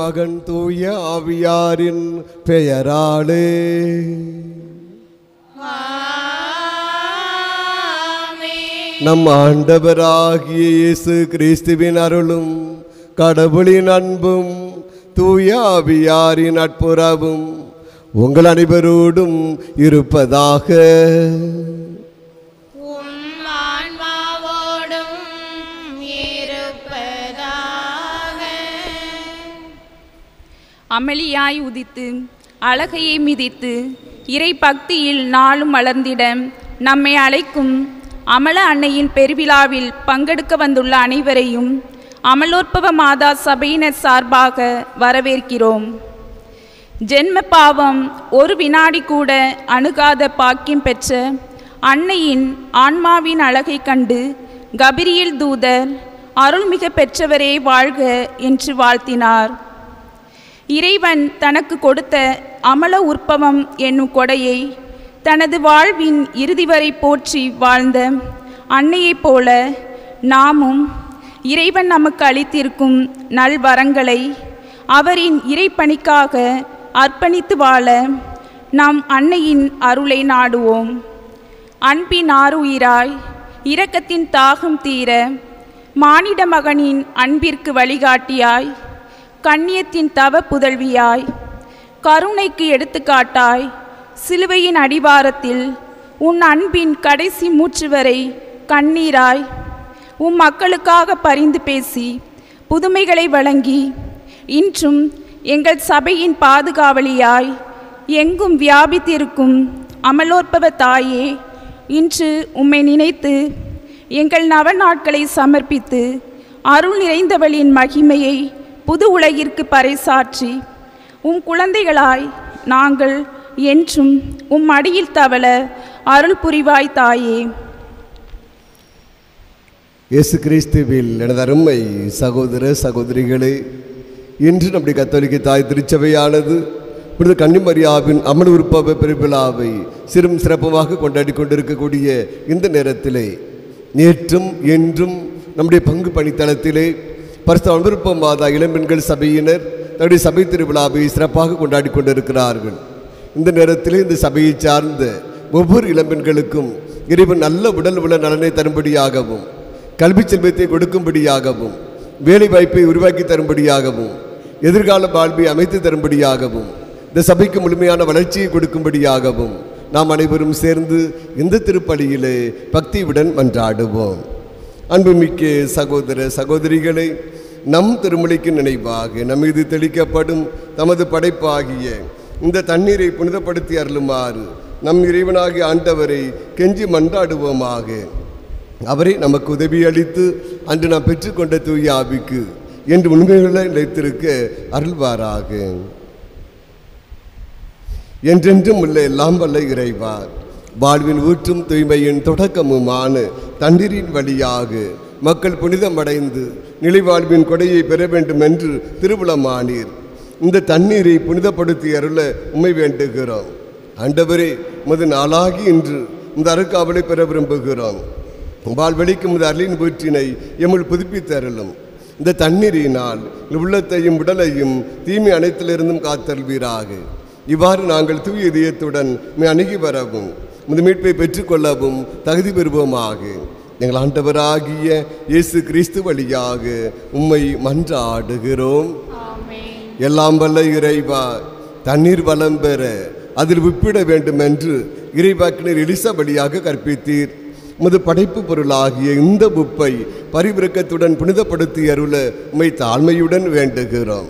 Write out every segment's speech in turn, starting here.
மகன் தூய ஆவியாரின் பெயராலே. நம் ஆண்டவராகிய இயேசு கிறிஸ்துவின் அருளும் கடவுளின் அன்பும் தூய ஆவியாரின் நட்புறவும் உங்கள் அனைவரோடும் இருப்பதாக. அமளியாய் உதித்து அழகையை மிதித்து இறை பக்தியில் நாளும் வளர்ந்திட நம்மை அழைக்கும் அமல அன்னையின் பெருவிழாவில் பங்கெடுக்க வந்துள்ள அனைவரையும் அமலோற்பவ மாதா சபையினர் சார்பாக வரவேற்கிறோம். ஜென்ம பாவம் ஒரு வினாடி கூட அணுகாத பாக்கியம் பெற்ற அன்னையின் ஆன்மாவின் அழகை கண்டு கபிரியேல் தூதர் அருள்மிக பெற்றவரே வாழ்க என்று வாழ்த்தினார். இறைவன் தனக்கு கொடுத்த அமல உற்பவம் என்னும் கொடையை தனது வாழ்வின் இறுதி வரை போற்றி வாழ்ந்த அன்னையைப் போல நாமும் இறைவன் நமக்கு அளித்திருக்கும் நல்வரங்களை அவரின் இறைப்பணிக்காக அர்ப்பணித்து வாழ நாம் அன்னையின் அருளை நாடுவோம். அன்பின் ஆருயிராய் இரக்கத்தின் தாகம் தீர மானிட மகனின் அன்பிற்கு வழிகாட்டியாய் கண்ணியத்தின் தவ புதல்வியாய் கருணைக்கு எடுத்துக்காட்டாய் சிலுவையின் அடிவாரத்தில் உன் அன்பின் கடைசி மூச்சு வரை கண்ணீராய் உம் மக்களுக்காக பரிந்து பேசி புதுமைகளை வழங்கி இன்றும் எங்கள் சபையின் பாதுகாவலியாய் எங்கும் வியாபித்திருக்கும் அமலோற்பவ தாயே, இன்று உம்மை நினைத்து எங்கள் நவநாட்களை சமர்ப்பித்து அருள் நிறைந்தவளின் மகிமையை புது உலகிற்கு பறைசாற்றி உம் குழந்தைகளாய் நாங்கள் என்றும் உம் அடியில் தவள அருள் புரிவாய் தாயே. இயேசு கிறிஸ்துவில் எனது அருமை சகோதர சகோதரிகளே, இன்று நம்முடைய கத்தோலிக்க தாய் திருச்சபையானது புனித கன்னிமரியாவின் அமல உற்பவ பெருவிழாவை சிறும் சிறப்புமாக கொண்டாடி கொண்டிருக்கக்கூடிய இந்த நேரத்திலே நேற்றும் என்றும் நம்முடைய பங்கு பணித்தளத்திலே பரிசுத்த அமலோற்பவ மாதா இளம்பெண்கள் சபையினர் தன்னுடைய சபை திருவிழாவை சிறப்பாக கொண்டாடி கொண்டிருக்கிறார்கள். இந்த நேரத்திலே இந்த சபையை சார்ந்த ஒவ்வொரு இளம்பெண்களுக்கும் இறைவன் நல்ல உடல் உள்ள நலனை தரும்படியாகவும் கல்வி செல்வத்தை கொடுக்கும்படியாகவும் வேலை வாய்ப்பை உருவாக்கி தரும்படியாகவும் எதிர்கால வாழ்வை அமைத்து தரும்படியாகவும் இந்த சபைக்கு முழுமையான வளர்ச்சியை கொடுக்கும்படியாகவும் நாம் அனைவரும் சேர்ந்து இந்த திருப்பலியிலே பக்தியுடன் மன்றாடுவோம். அன்புமிக்க சகோதர சகோதரிகளை, நம் திருமொழிக்கு நினைவாக நம் மீது தெளிக்கப்படும் தமது படைப்பாகிய இந்த தண்ணீரை புனிதப்படுத்தி அருளுமாறு நம் இறைவனாகிய ஆண்டவரை கெஞ்சி மன்றாடுவோமாக. அவரை நமக்கு உதவி அளித்து அன்று நாம் பெற்றுக்கொண்ட தூய ஆவிக்கு என்று உண்மைகளை நிலைத்திருக்க அருள்வாராக. என்றென்றும் உள்ள எல்லாம் வல்ல இறைவா, வாழ்வின் ஊற்றும் தூய்மையின் தொடக்கமுமான தண்ணீரின் வழியாக மக்கள் புனிதமடைந்து நிலைவாழ்வின் கொடையை பெற வேண்டும் என்று திருவுளமானீர். இந்த தண்ணீரை புனிதப்படுத்தி அருள உம்மை வேண்டுகிறோம். ஆண்டவரே, உமது நாளாகி இன்று இந்த அருட்காவலை பெற விரும்புகிறோம். வாழ்வெளிக்கும் இந்த அருளின் ஊற்றினை எம்முள் புதுப்பித்து அருளும். இந்த தண்ணீரினால் உள்ளத்தையும் உடலையும் தீமை அனைத்திலிருந்தும் காத்தல்வீராக. இவ்வாறு நாங்கள் தூய இதயத்துடன் அணுகி வரவும் இந்த மீட்பை பெற்றுக்கொள்ளவும் தகுதி பெறுவோமாக. எங்கள் ஆண்டவராகிய இயேசு கிறிஸ்து வழியாக உம்மை மன்றாடுகிறோம். எல்லாம் வல்ல இறைவா, தண்ணீர் வளம் பெற அதில் உப்பிட வேண்டும் என்று இறைவாக்கினர் எலிசா வழியாக கற்பித்தீர். உமது படைப்பு பொருளாகிய இந்த உப்பை பரிவிரக்கத்துடன் புனிதப்படுத்தி அருள உம்மை தாழ்மையுடன் வேண்டுகிறோம்.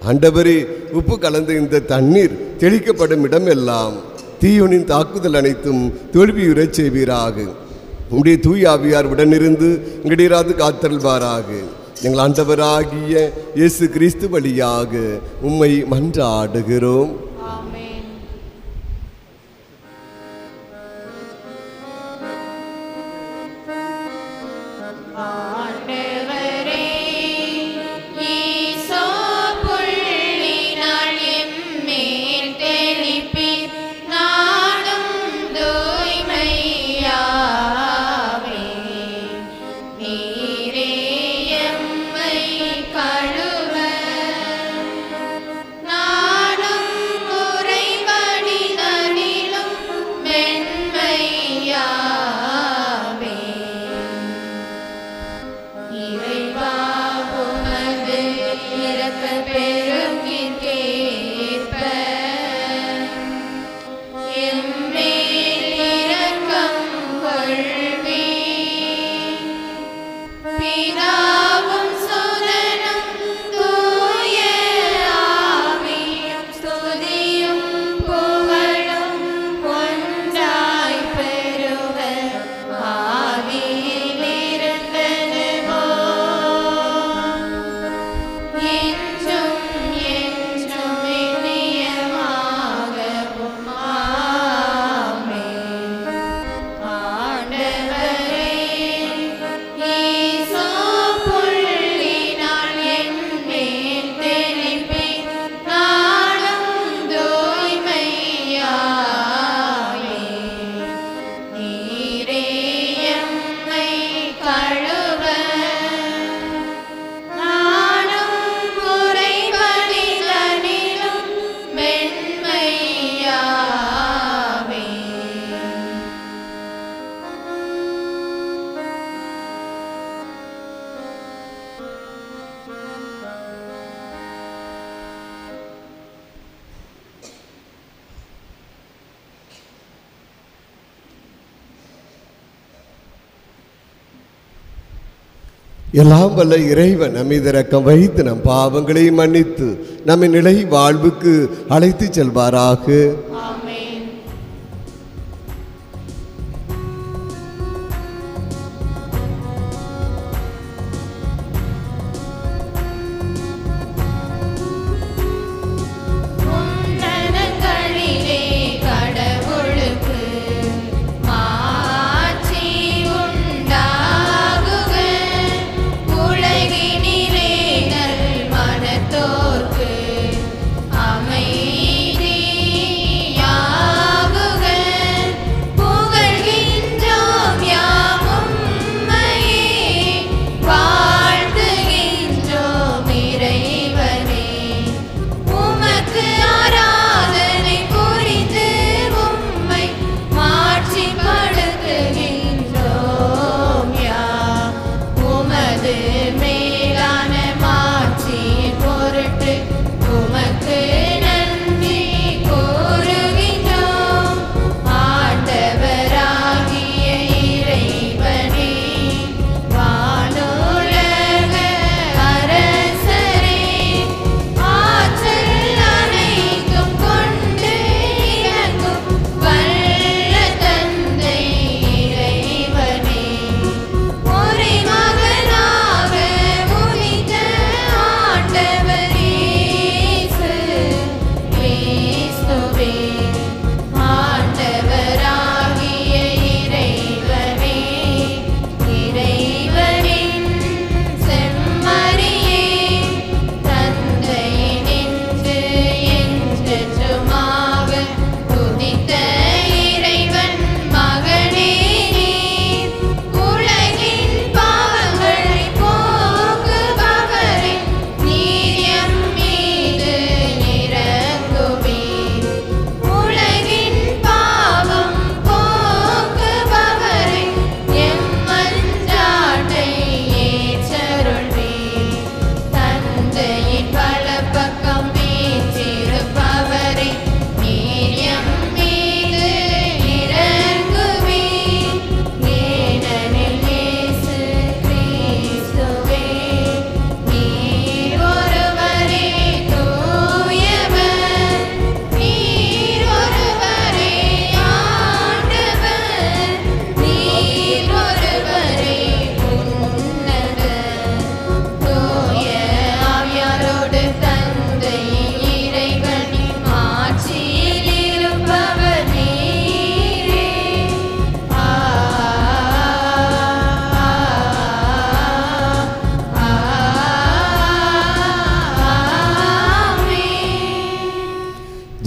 ஆண்டவரே, உப்பு கலந்த இந்த தண்ணீர் தெளிக்கப்படும் இடமெல்லாம் தீயோனின் தாக்குதல் அனைத்தும் தோல்வியுறச் செய்வீராக. உம்முடைய தூய ஆவியார் உடனிருந்து இங்கடிராது காத்தல்வாராக. எங்கள் ஆண்டவராகிய இயேசு கிறிஸ்து வழியாக உம்மை மன்றாடுகிறோம். எல்லாம் வல்ல இறைவன் நம்மை இரக்கம் வைத்து நம் பாவங்களை மன்னித்து நம்மை நிலை வாழ்வுக்கு அழைத்து செல்வாராக.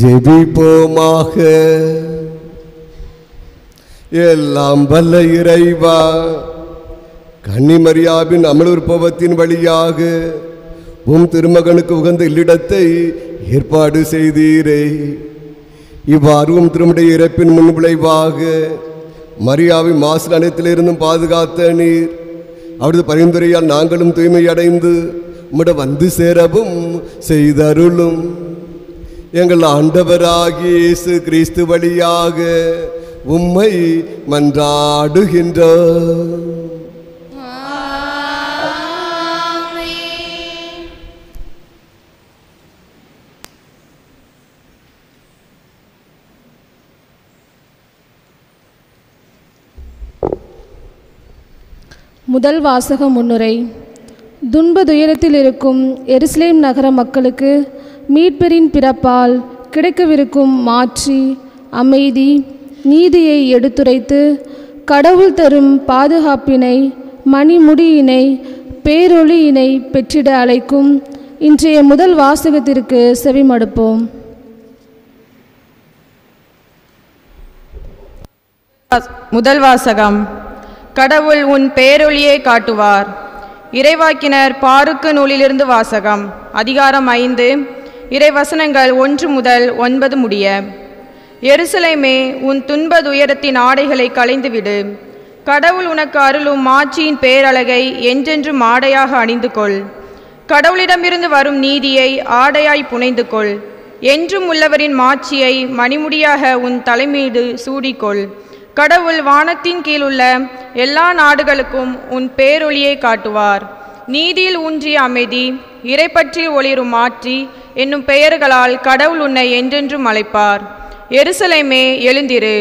ஜெபிப்போமாக. எல்லாம் வல்ல இறைவா, கன்னிமரியாவின் அமலுற்பவத்தின் வழியாக உம் திருமகனுக்கு உகந்த இல்லிடத்தை ஏற்பாடு செய்தீரே. இவ்வாறு உம் திருமுடைய இறப்பின் முன் விளைவாக மரியாவை மாசு அனைத்திலிருந்தும் பாதுகாத்த நீர். அவரது பரிந்துரையால் நாங்களும் தூய்மை அடைந்து உம்மிடம் வந்து சேரவும் செய்தருளும். எங்கள் ஆண்டவராகிய இயேசு கிறிஸ்து வழியாக உம்மை மன்றாடுகின்றோம். முதல் வாசக முன்னுரை. துன்ப துயரத்தில் இருக்கும் எருசலேம் நகர மக்களுக்கு மீட்பரின் பிறப்பால் கிடைக்கவிருக்கும் மாட்சி, அமைதி, நீதியை எடுத்துரைத்து கடவுள் தரும் பாதுகாப்பினை, மணிமுடியினை, பேரொளியினை பெற்றிட அழைக்கும் இன்றைய முதல் வாசகத்திற்கு செவிமடுப்போம். முதல் வாசகம். கடவுள் உன் பேரொளியை காட்டுவார். இறைவாக்கினர் பாருக்கு நூலிலிருந்து வாசகம். அதிகாரம் 5, இறைவசனங்கள் 1 முதல் 9 முடிய. எருசலேமே, உன் துன்ப துயரத்தின் ஆடைகளை களைந்துவிடு. கடவுள் உனக்கு அருளும் மாட்சியின் பேரழகை என்றென்றும் ஆடையாக அணிந்து கொள். கடவுளிடமிருந்து வரும் நீதியை ஆடையாய் புனைந்து கொள். என்றும் உள்ளவரின் மாட்சியை மணிமுடியாக உன் தலைமீது சூடிக்கொள். கடவுள் வானத்தின் கீழுள்ள எல்லா நாடுகளுக்கும் உன் பேரொளியை காட்டுவார். நீதியில் ஊன்றிய அமைதி, இறைப்பற்றில் ஒளிரும் மாற்றி என்னும் பெயர்களால் கடவுள் உன்னை என்றென்றும் அழைப்பார். எருசலேமே எழுந்திரு,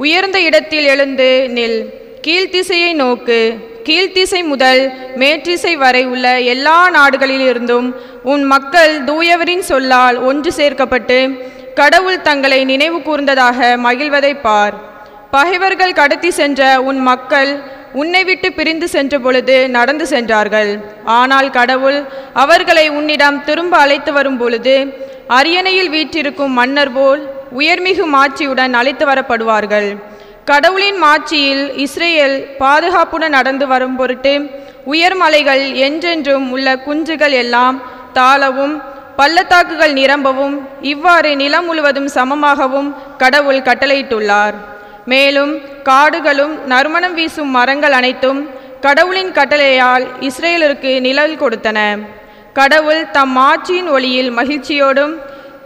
உயர்ந்த இடத்தில் எழுந்து நில், கீழ்த்திசையை நோக்கு. கீழ்த்திசை முதல் மேற்றிசை வரை உள்ள எல்லா நாடுகளிலிருந்தும் உன் மக்கள் தூயவரின் சொல்லால் ஒன்று சேர்க்கப்பட்டு கடவுள் தங்களை நினைவு கூர்ந்ததாக மகிழ்வதை பார். பகைவர்கள் கடத்தி சென்ற உன் மக்கள் உன்னை விட்டு பிரிந்து சென்ற பொழுது நடந்து சென்றார்கள். ஆனால் கடவுள் அவர்களை உன்னிடம் திரும்ப அழைத்து வரும் பொழுது அரியணையில் வீற்றிருக்கும் மன்னர் போல் உயர்மிகு மாட்சியுடன் அழைத்து வரப்படுவார்கள். கடவுளின் மாட்சியில் இஸ்ரேல் பாதுகாப்புடன் நடந்து வரும் பொருட்டு உயர்மலைகள் என்றென்றும் உள்ள குன்றுகள் எல்லாம் தாளவும் பள்ளத்தாக்குகள் நிரம்பவும் இவ்வாறு நிலம் முழுவதும் சமமாகவும் கடவுள் கட்டளையிட்டுள்ளார். மேலும் காடுகளும் நறுமணம் வீசும் மரங்கள் அனைத்தும் கடவுளின் கட்டளையால் இஸ்ரேலருக்கு நிழல் கொடுத்தன. கடவுள் தம் ஆட்சியின் ஒளியில் மகிழ்ச்சியோடும்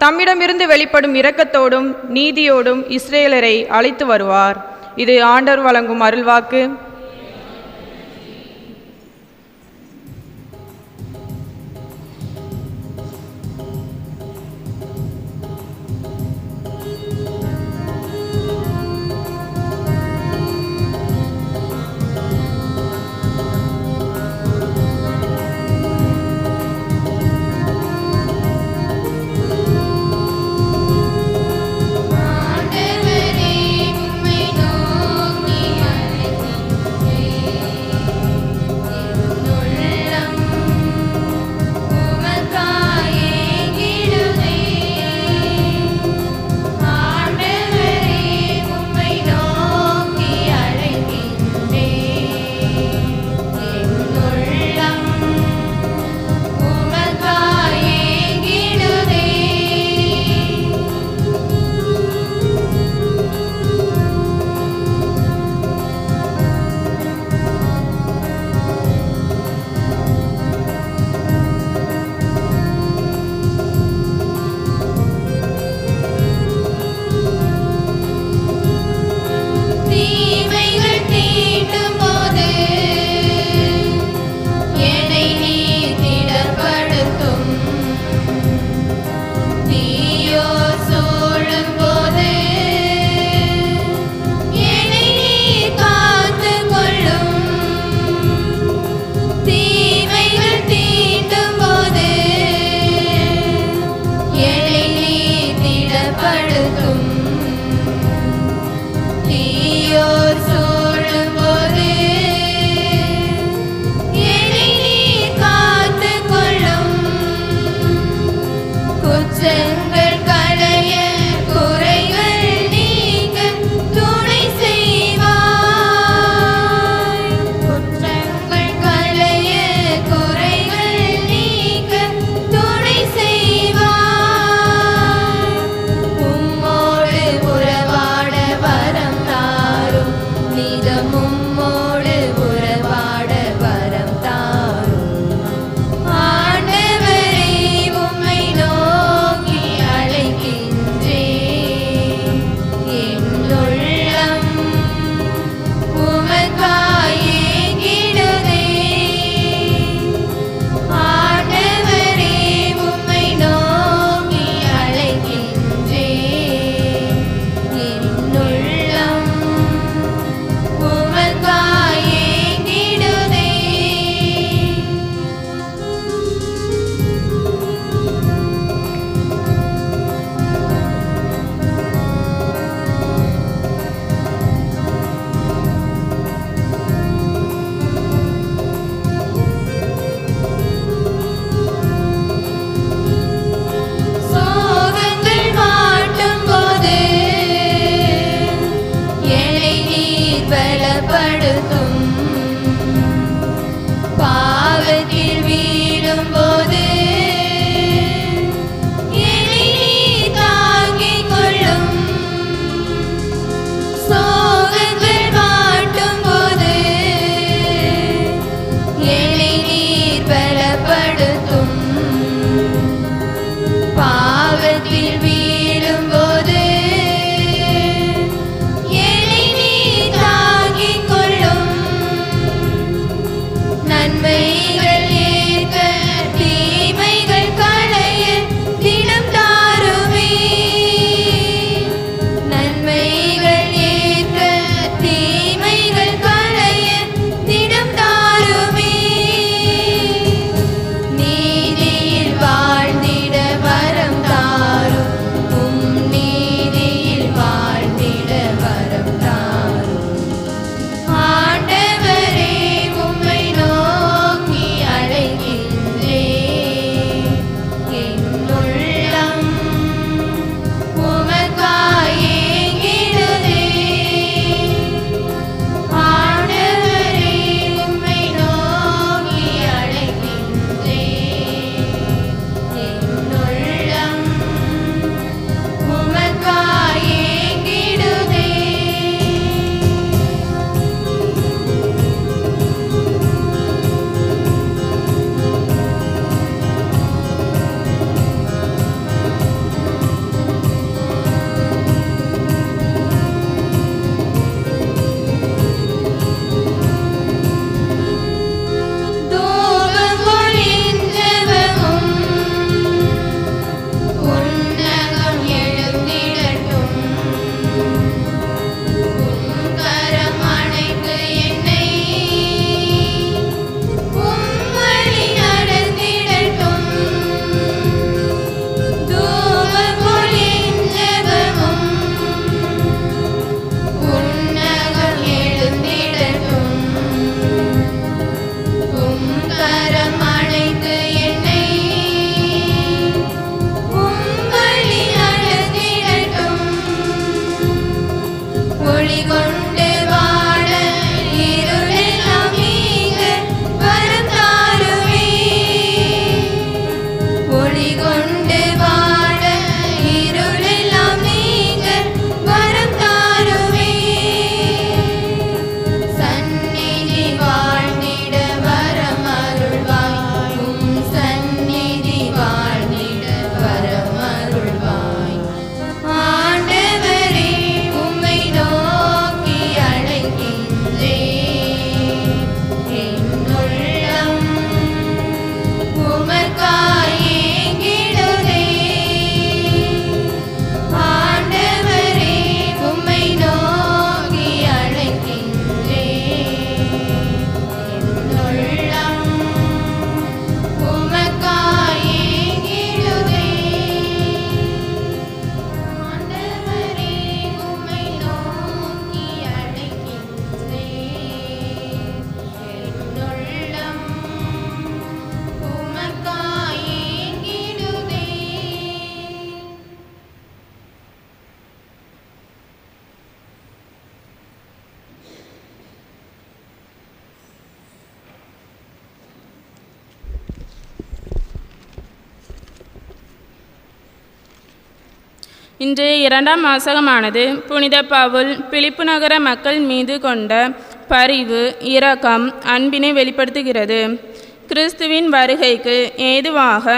தம்மிடமிருந்து வெளிப்படும் இரக்கத்தோடும் நீதியோடும் இஸ்ரேலரை அழைத்து வருவார். இது ஆண்டவர் வழங்கும் அருள்வாக்கு. உம்மோடு இன்றைய இரண்டாம் வாசகமானது புனித பவுல் பிலிப்பு நகர மக்கள் மீது கொண்ட பரிவு, இரக்கம், அன்பினை வெளிப்படுத்துகிறது. கிறிஸ்துவின் வருகைக்கு ஏதுவாக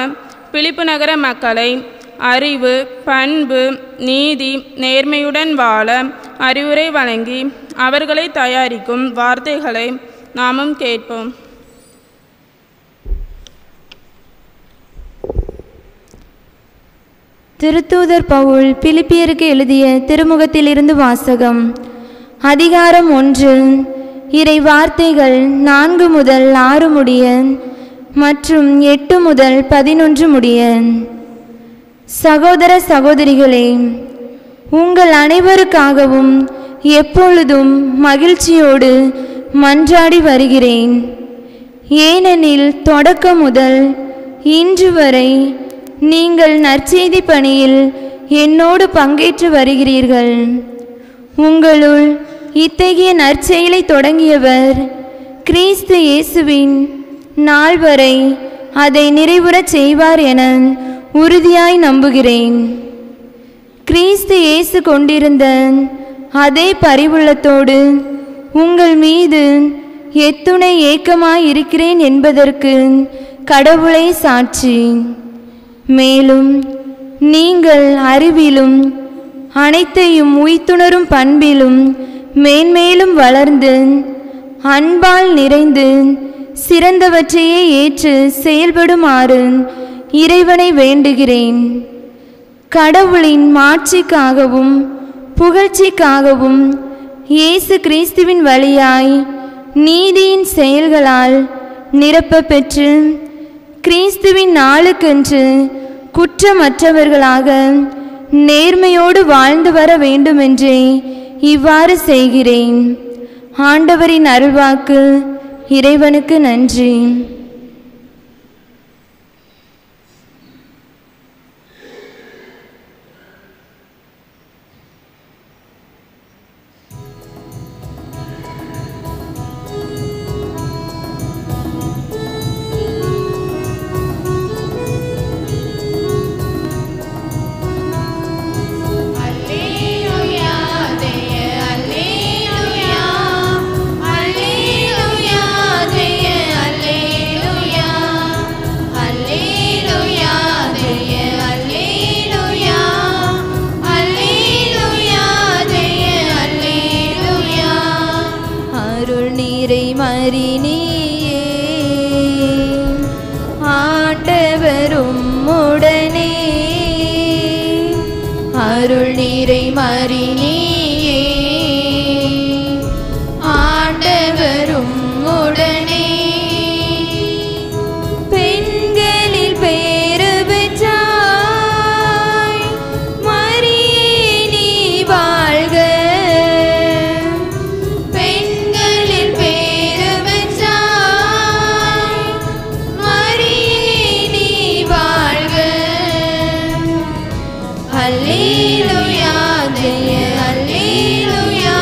பிலிப்பு நகர மக்களை அறிவு, பண்பு, நீதி, நேர்மையுடன் வாழ அறிவுரை வழங்கி அவர்களை தயாரிக்கும் வார்த்தைகளை நாமும் கேட்போம். திருத்தூதர் பவுல் பிலிப்பியருக்கு எழுதிய திருமுகத்திலிருந்து வாசகம். அதிகாரம் 1. இறை வார்த்தைகள் 4 முதல் 6 முடிய மற்றும் 8 முதல் 11 முடிய. சகோதர சகோதரிகளே, உங்கள் அனைவருக்காகவும் எப்பொழுதும் மகிழ்ச்சியோடு மன்றாடி வருகிறேன். ஏனெனில் தொடக்கம் முதல் இன்று வரை நீங்கள் நற்செய்தி பணியில் என்னோடு பங்கேற்று வருகிறீர்கள். உங்களுள் இத்தகைய நற்செயலை தொடங்கியவர் கிறிஸ்து இயேசுவின் நாள் வரை அதை நிறைவுறச் செய்வார் என உறுதியாய் நம்புகிறேன். கிறிஸ்து இயேசு கொண்டிருந்த அதே பரிவுள்ளத்தோடு உங்கள் மீது எத்துணை ஏக்கமாய் இருக்கிறேன் என்பதற்கு கடவுளை சாட்சி. மேலும் நீங்கள் அறிவிலும் அனைத்தையும் உய்த்துணரும் பண்பிலும் மேன்மேலும் வளர்ந்து அன்பால் நிறைந்து சிறந்தவற்றையே ஏற்று செயல்படுமாறு இறைவனை வேண்டுகிறேன். கடவுளின் மாட்சிக்காகவும் புகழ்ச்சிக்காகவும் இயேசு கிறிஸ்துவின் வழியாய் நீதியின் செயல்களால் நிரப்ப பெற்று கிறிஸ்துவின் நாளுக்கென்று குற்றமற்றவர்களாக நேர்மையோடு வாழ்ந்து வர வேண்டுமென்றே இவ்வாறு செய்கிறேன். ஆண்டவரின் அருள்வாக்கு. இறைவனுக்கு நன்றி. அருள் நீரை மறினியே ஆண்டவரும் உடனே. பெண்களில் பேறு பெற்றாய் மரியே நீ வாழ்க. பெண்களில் பேறு பெற்றாய் மரியே நீ வாழ்க. அல்லேலூயா ஜெய அல்லேலூயா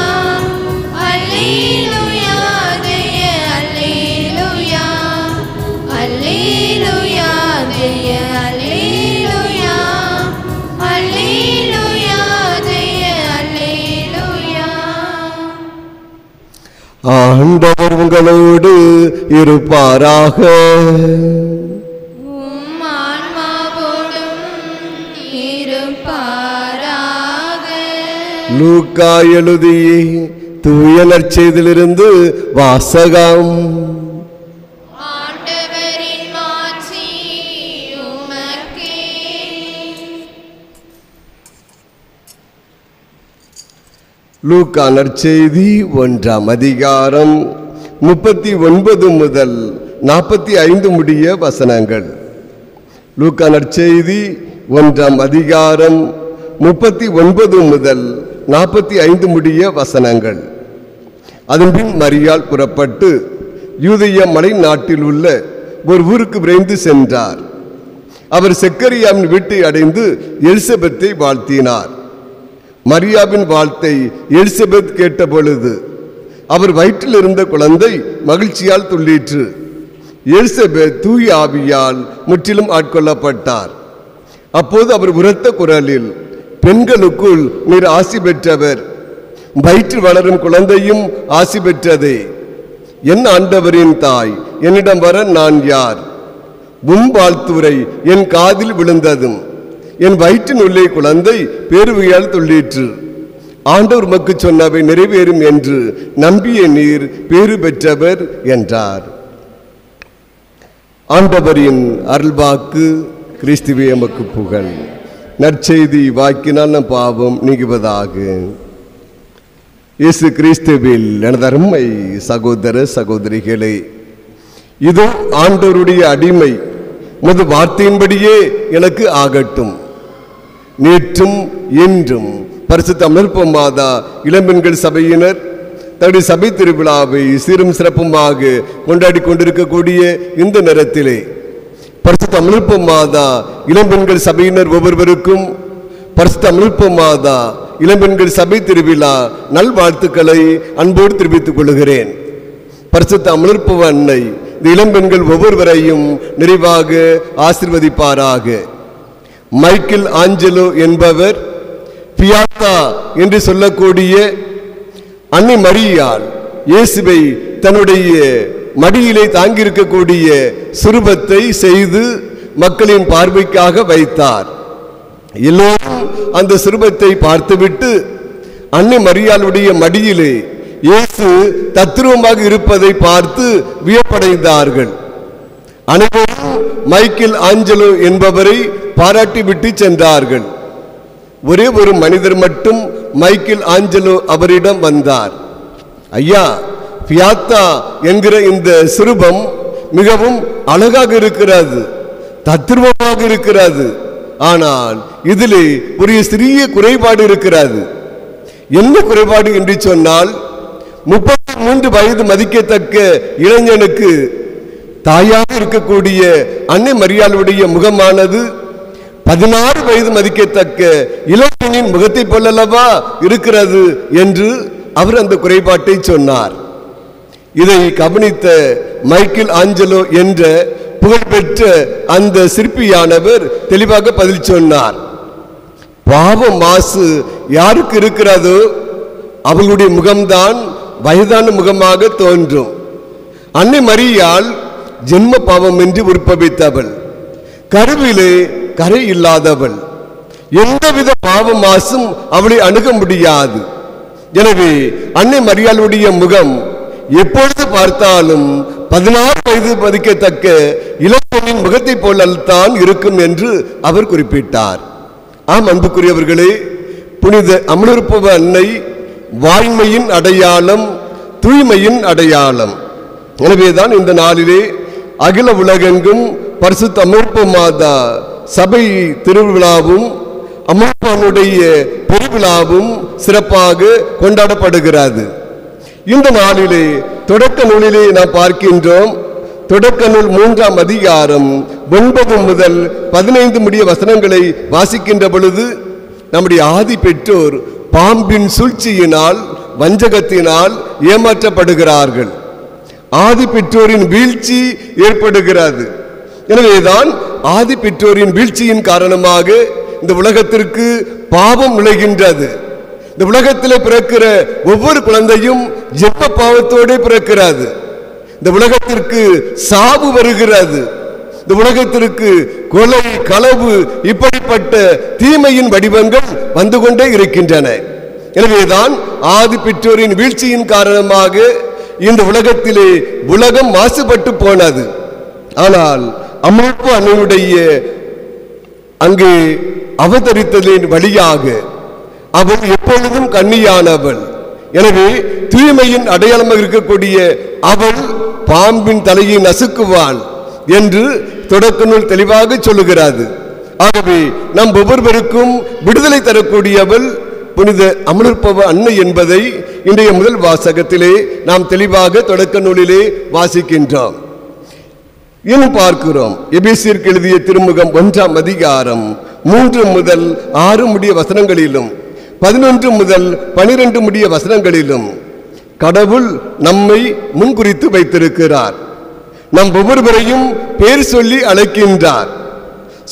அல்லேலூயா ஜெய அல்லேலூயா அல்லேலூயா ஜெய அல்லேலூயா அல்லேலூயா ஜெய அல்லேலூயா. ஆண்டவர் உங்களோடு இருப்பாராக. லூக்கா எழுதிய தூய நற்செய்தியிலிருந்து வாசகம். ஆண்டவரின் மாட்சி உமக்கே. லூக்கா நற்செய்தி 1ஆம் அதிகாரம் 39 முதல் 45 முடிய வசனங்கள். லூக்கா நற்செய்தி 1ஆம் அதிகாரம் 39 முதல் 45 முடிய வசனங்கள். அதன்பின் மரியாள் புறப்பட்டு யூதேய மலை நாட்டில் உள்ள ஒரு ஊருக்கு விரைந்து சென்றார். அவர் செக்கரியாவின் வீட்டை அடைந்து எலிசபெத்தை வாழ்த்தினார். மரியாவின் வாழ்த்தை எலிசபெத் கேட்ட பொழுது அவர் வயிற்றில் இருந்த குழந்தை மகிழ்ச்சியால் துள்ளிற்று. எலிசபெத் தூய ஆவியால் முற்றிலும் ஆட்கொள்ளப்பட்டார். அப்போது அவர் உரத்த குரலில், பெண்களுக்குள் நீர் ஆசி பெற்றவர், வயிற்றில் வளரும் குழந்தையும் ஆசி பெற்றதே. என் ஆண்டவரின் தாய், என்னிடம் வர நான் யார்? உம் வாழ்த்துரை என் காதில் விழுந்ததும் என் வயிற்றின் உள்ளே குழந்தை பேருவையால் துள்ளிற்று. ஆண்டவர் உமக்கு சொன்னவை நிறைவேறும் என்று நம்பிய நீர் பேறு பெற்றவர் என்றார். ஆண்டவரின் அருள்வாக்கு. கிறிஸ்துவே எமக்கு புகழ். நற்செய்தி வாக்கினால் நம் பாவம் நீங்குவதாக. இயேசு கிறிஸ்துவில் எனது அருமை சகோதர சகோதரிகளே, இது ஆண்டவருடைய அடிமை, உமது வார்த்தையின்படியே எனக்கு ஆகட்டும். நேற்றும் இன்றும் பரிசுத்த அமர்ப்பு மாதா இளம்பெண்கள் சபையினர் தன்னுடைய சபை திருவிழாவை சீரும் சிறப்புமாக கொண்டாடி கொண்டிருக்கக்கூடிய இந்த நேரத்திலே பரிசுத்த அமர்ப்பு மாதா இளம்பெண்கள் சபையினர் ஒவ்வொருவருக்கும் பரிசுத்த அமர்ப்பு மாதா இளம்பெண்கள் சபை திருவிழா நல்வாழ்த்துக்களை அன்போடு தெரிவித்துக் கொள்கிறேன். பரிசுத்த அமர்ப்பு அன்னை இந்த இளம்பெண்கள் ஒவ்வொருவரையும் நிறைவாக ஆசீர்வதிப்பாராக. மைக்கேல் ஆஞ்சலோ என்பவர் பியாத்தா என்று சொல்லக்கூடிய அன்னை மரியாள் இயேசுவை தன்னுடைய மடியிலே தாங்கியிருக்கக்கூடிய சுரூபத்தை செய்து மக்களின் பார்வைக்காக வைத்தார். எல்லோரும் அந்த சுரூபத்தை பார்த்துவிட்டு அன்னை மரியாளுடைய மடியிலே இயேசு தத்ரூபமாக இருப்பதை பார்த்து வியப்படைந்தார்கள். அனைவரும் மைக்கேல் ஆஞ்சலோ என்பவரை பாராட்டி விட்டு சென்றார்கள். ஒரே ஒரு மனிதர் மட்டும் மைக்கேல் ஆஞ்சலோ அவரிடம் வந்தார். ஐயா, பியாத்தா என்கிற இந்த சுரூபம் மிகவும் அழகாக இருக்கிறது, தத்ரூபமாக இருக்கிறது. ஆனால் இதிலே ஒரு சிறிய குறைபாடு இருக்கிறது. என்ன குறைபாடு என்று சொன்னால், 33 வயது மதிக்கத்தக்க இளைஞனுக்கு தாயாக இருக்கக்கூடிய அன்னை மரியாளுடைய முகமானது 16 வயது மதிக்கத்தக்க இளைஞனின் முகத்தை போலல்லவா இருக்கிறது என்று அவர் அந்த குறைபாட்டை சொன்னார். இதை கவனித்த மைக்கேல் ஆஞ்சலோ என்ற புகழ்பெற்ற அந்த சிற்பியானவர் தெளிவாக பதில் சொன்னார். பாவ மாசு யாருக்கு இருக்கிறதோ அவளுடைய முகம்தான் வயதான முகமாக தோன்றும். அன்னை மரியாள் ஜென்ம பாவம் என்று உற்பவித்தவள், கருவிலே கரை இல்லாதவள், எந்தவித பாவ மாசும் அவளை அணுக முடியாது. எனவே அன்னை மரியாளுடைய முகம் எப்பொழுது பார்த்தாலும் 16 வயது மதிக்கத்தக்க இளைஞனின் முகத்தை போலத்தான் இருக்கும் என்று அவர் குறிப்பிட்டார். ஆம் அன்புக்குரியவர்களே, புனித அமலுற்பவ அன்னை வாய்மையின் அடையாளம், தூய்மையின் அடையாளம். எனவேதான் இந்த நாளிலே அகில உலகெங்கும் பரிசுத்த அமர்ப்பு மாதா சபை திருவிழாவும் அமர்ப்பானுடைய பெருவிழாவும் சிறப்பாக கொண்டாடப்படுகிறது. இந்த நாளிலே தொடக்க நூலிலே நாம் பார்க்கின்றோம். தொடக்க நூல் 3ஆம் அதிகாரம் 9 முதல் 15 முடிய வசனங்களை வாசிக்கின்ற பொழுது நம்முடைய ஆதி பெற்றோர் பாம்பின் சூழ்ச்சியினால், வஞ்சகத்தினால் ஏமாற்றப்படுகிறார்கள். ஆதி பெற்றோரின் வீழ்ச்சி ஏற்படுகிறது. எனவேதான் ஆதி பெற்றோரின் வீழ்ச்சியின் காரணமாக இந்த உலகத்திற்கு பாவம் நுழைகின்றது. இந்த உலகத்தில் பிறக்கிற ஒவ்வொரு குழந்தையும் ஜென்ம பாவத்தோடு பிறக்கிறது. இந்த உலகத்திற்கு சாவு வருகிறது. இந்த உலகத்திற்கு கொலை, களவு, இப்படிப்பட்ட தீமையின் வடிவங்கள் வந்து கொண்டே இருக்கின்றன. எனவேதான் ஆதி பெற்றோரின் வீழ்ச்சியின் காரணமாக இந்த உலகத்திலே உலகம் மாசுபட்டு போனது. ஆனால் அமர்ப்பு அன்னையுடைய அங்கே அவதரித்தலின் வழியாக அவள் எப்பொழுதும் கன்னியானவள். எனவே தூய்மையின் அடையாளமாக இருக்கக்கூடிய அவள் பாம்பின் தலையை நசுக்குவாள் என்று தொடக்க நூல் தெளிவாக சொல்லுகிறது. ஆகவே நம் ஒவ்வொருவருக்கும் விடுதலை தரக்கூடியவள் புனித அமலுற்பவ அன்னை என்பதை இன்றைய முதல் வாசகத்திலே நாம் தெளிவாக தொடக்க நூலிலே வாசிக்கின்றோம். இன்னும் பார்க்கிறோம். எபேசியருக்கு எழுதிய திருமுகம் 1ஆம் அதிகாரம் 3 முதல் 6 முடிய வசனங்களிலும் 11 முதல் 12 முடிய வசனங்களிலும் கடவுள் நம்மை முன்குறித்து வைத்திருக்கிறார். நம் ஒவ்வொருவரையும் பேர் சொல்லி அழைக்கின்றார்.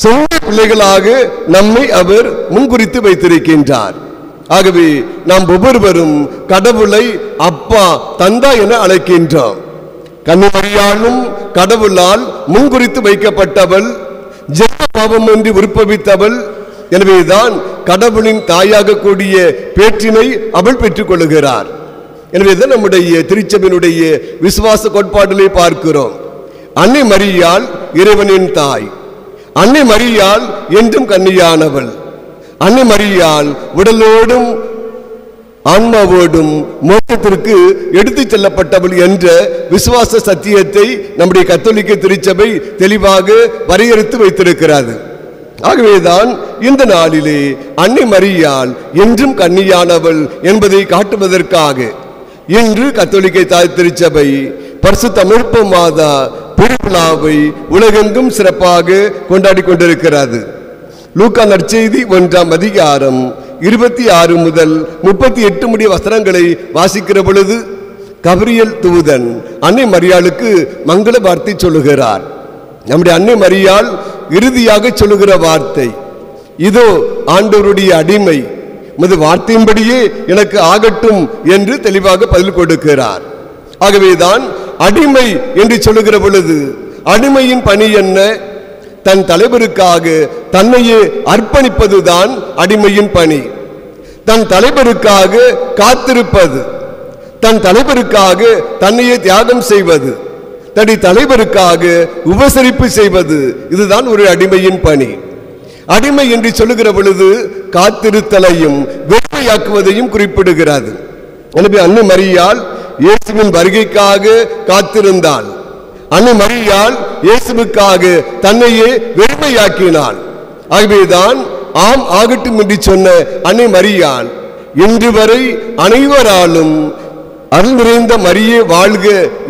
சொந்த பிள்ளைகளாக நம்மை அவர் முன்குறித்து வைத்திருக்கின்றார். ஆகவே நாம் ஒவ்வொருவரும் கடவுளை அப்பா தந்தா என அழைக்கின்றோம். கன்னிமரியாளும் கடவுளால் முன்குறித்து வைக்கப்பட்டவள், ஜென்ம பாவமின்றி உற்பவித்தவள். எனவேதான் கடவுளின் தாயாக கூடிய பேற்றினை அவள் பெற்றுக் கொள்ளுகிறார். எனவேதான் நம்முடைய திருச்சபையினுடைய விசுவாச கோட்பாட்டிலே பார்க்கிறோம். அன்னை மரியாள் இறைவனின் தாய். அன்னை மரியாள் என்றும் கன்னியானவள். அன்னை மரியாள் உடலோடும் ஆன்மாவோடும் மோட்சத்திற்கு எடுத்துச் செல்லப்பட்டவள் என்ற விசுவாச சத்தியத்தை நம்முடைய கத்தோலிக்க திருச்சபை தெளிவாக வரையறுத்து வைத்திருக்கிறது. ஆகவேதான் இந்த நாளிலே அன்னை மரியாள் என்றும் கன்னியானவள் என்பதை காட்டுவதற்காக இன்று கத்தோலிக்க தாய் திருச்சபை பரிசுத்த அமிழ்ப்ப மாதா பெருவிழாவை உலகெங்கும் சிறப்பாக கொண்டாடி கொண்டிருக்கிறது. லூக்கா நற்செய்தி 1ஆம் அதிகாரம் 26 முதல் 38 முடிய வசனங்களை வாசிக்கிற பொழுது கபிரியேல் தூதன் அன்னை மரியாளுக்கு மங்கள வார்த்தை சொல்லுகிறார். நம்முடைய அன்னை மரியாள் இறுதியாக சொல்லுகிற வார்த்தை, இதோ ஆண்டவருடைய அடிமை, உமது வார்த்தையின்படியே எனக்கு ஆகட்டும் என்று தெளிவாக பதில் கொடுக்கிறார். ஆகவேதான் அடிமை என்று சொல்லுகிற பொழுது அடிமையின் பணி என்ன? தன் தலைவருக்காக தன்னையே அர்ப்பணிப்பதுதான் அடிமையின் பணி. தன் தலைவருக்காக காத்திருப்பது, தன் தலைவருக்காக தன்னையே தியாகம் செய்வது, தன்னுடைய தலைவருக்காக உபசரிப்பு செய்வது, இதுதான் ஒரு அடிமையின் பணி. அடிமை என்று சொல்லுகிற பொழுது காத்திருத்தலையும் வெறுமையாக்குவதையும் குறிப்பிடுகிறது. எனவே அன்னை மரியாள் இயேசுவின் வருகைக்காக காத்திருந்தாள். அன்னை மரியாள் இயேசுவுக்காக தன்னையே வெறுமையாக்கினாள். ஆகவேதான் ஆம் ஆகட்டும் என்று சொன்ன அன்னை மரியாள் இன்று வரை அனைவராலும் அருள் நிறைந்த மரியே வாழ்க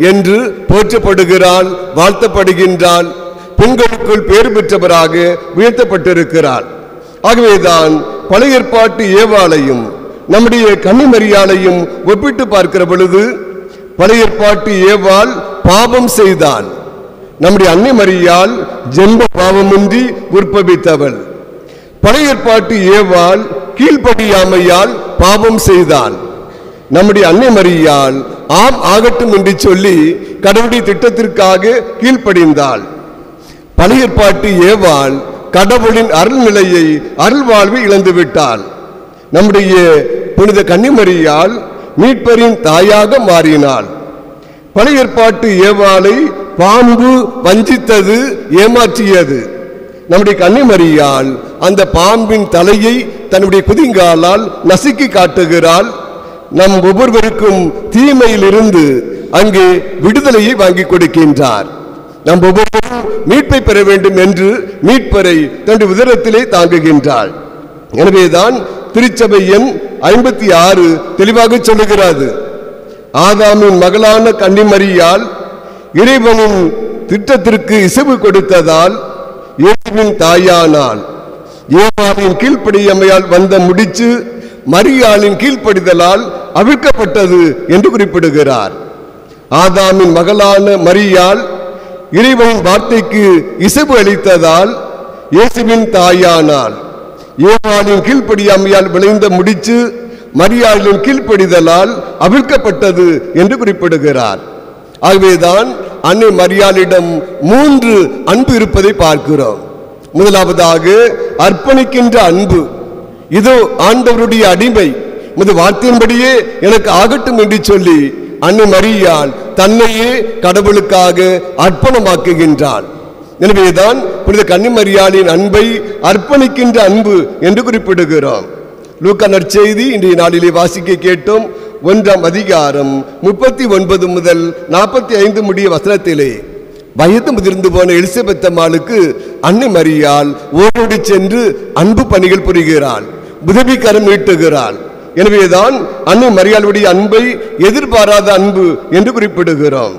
என்று போற்றப்படுகிறாள், வாழ்த்தப்படுகின்றாள். பெண்களுக்குள் பேறு பெற்றவராக உயர்த்தப்பட்டிருக்கிறாள். ஆகவேதான் பழைய ஏற்பாட்டு ஏவாளையும் நம்முடைய கன்னிமரியாளையும் ஒப்பிட்டு பார்க்கிற பொழுது பழைய ஏற்பாட்டு ஏவாள் பாவம் செய்தாள். நம்முடைய அன்னை மரியாள் ஜென்ம பாவமின்றி உற்பவித்தவள். பழைய ஏற்பாட்டு ஏவாள் கீழ்ப்படியாமையால் பாவம் செய்தாள். நம்முடைய அன்னை மரியாள் ஆம் ஆகட்டும் என்று சொல்லி கடவுளுடைய திட்டத்திற்காக கீழ்ப்படிந்தாள். பழைய ஏற்பாட்டு ஏவாள் கடவுளின் அருள்நிலையை அருள்வாழ்வை இழந்துவிட்டாள். நம்முடைய புனித கன்னிமரியாள் மீட்பரின் தாயாக மாறினாள். பழைய ஏற்பாட்டு ஏவாளை பாம்பு வஞ்சித்தது, ஏமாற்றியது. நம்முடைய கன்னிமரியாள் அந்த பாம்பின் தலையை தன்னுடைய குதிங்காலால் நசுக்கி காட்டுகிறாள். நம் ஒவ்வொருவருக்கும் தீமையிலிருந்து அங்கே விடுதலையை வாங்கி கொடுக்கின்றார். நம் ஒவ்வொருவரும் மீட்பை பெற வேண்டும் என்று மீட்பரை தன்னுடைய உதரத்திலே தாங்குகின்றாள். எனவேதான் திருச்சபை எண் 56 தெளிவாக சொல்லுகிறது, ஆதாமின் மகளான கன்னிமரியாள் இறைவனின் திட்டத்திற்கு இசைவு கொடுத்ததால் இயேசுவின் தாயானாள். ஏவாளின் கீழ்ப்படியாமையால் வந்த முடிச்சு மரியாளின் கீழ்ப்படிதலால் அவிழ்க்கப்பட்டது என்று குறிப்பிடுகிறார். ஆதாமின் மகளான மரியாள் இறைவனின் வார்த்தைக்கு இசைவு அளித்ததால் இயேசுவின் தாயானாள். ஏவாளின் கீழ்ப்படியாமையால் விளைந்த முடிச்சு மரியாளின் கீழ்ப்படிதலால் அவிழ்க்கப்பட்டது என்று குறிப்பிடுகிறார். ஆகவேதான் அன்னை மரியாளிடம் 3 அன்பு இருப்பதை பார்க்கிறோம். முதலாவதாக அர்ப்பணிக்கின்ற அன்பு. இதோ ஆண்டவருடைய அடிமை, உமது வார்த்தையின்படியே எனக்கு ஆகட்டும் என்று சொல்லி அன்னை மரியாள் தன்னையே கடவுளுக்காக அர்ப்பணமாக்குகின்றாள். எனவேதான் புனித கன்னிமரியாளின் அன்பை அர்ப்பணிக்கின்ற அன்பு என்று குறிப்பிடுகிறோம். லூக்கா நற்செய்தி இன்றைய நாளிலே வாசிக்க கேட்டோம். 1ஆம் அதிகாரம் 39 முதல் 45 முடிய வசனத்திலே வயது முதிர்ந்து போன எலிசபெத் அம்மாளுக்கு அன்னை மரியாள் ஓடோடி சென்று அன்பு பணிகள் புரிகிறாள், உதவிக்கரம் நீட்டுகிறாள். எனவேதான் அன்னை மரியாளுடைய அன்பை எதிர்பாராத அன்பு என்று குறிப்பிடுகிறோம்.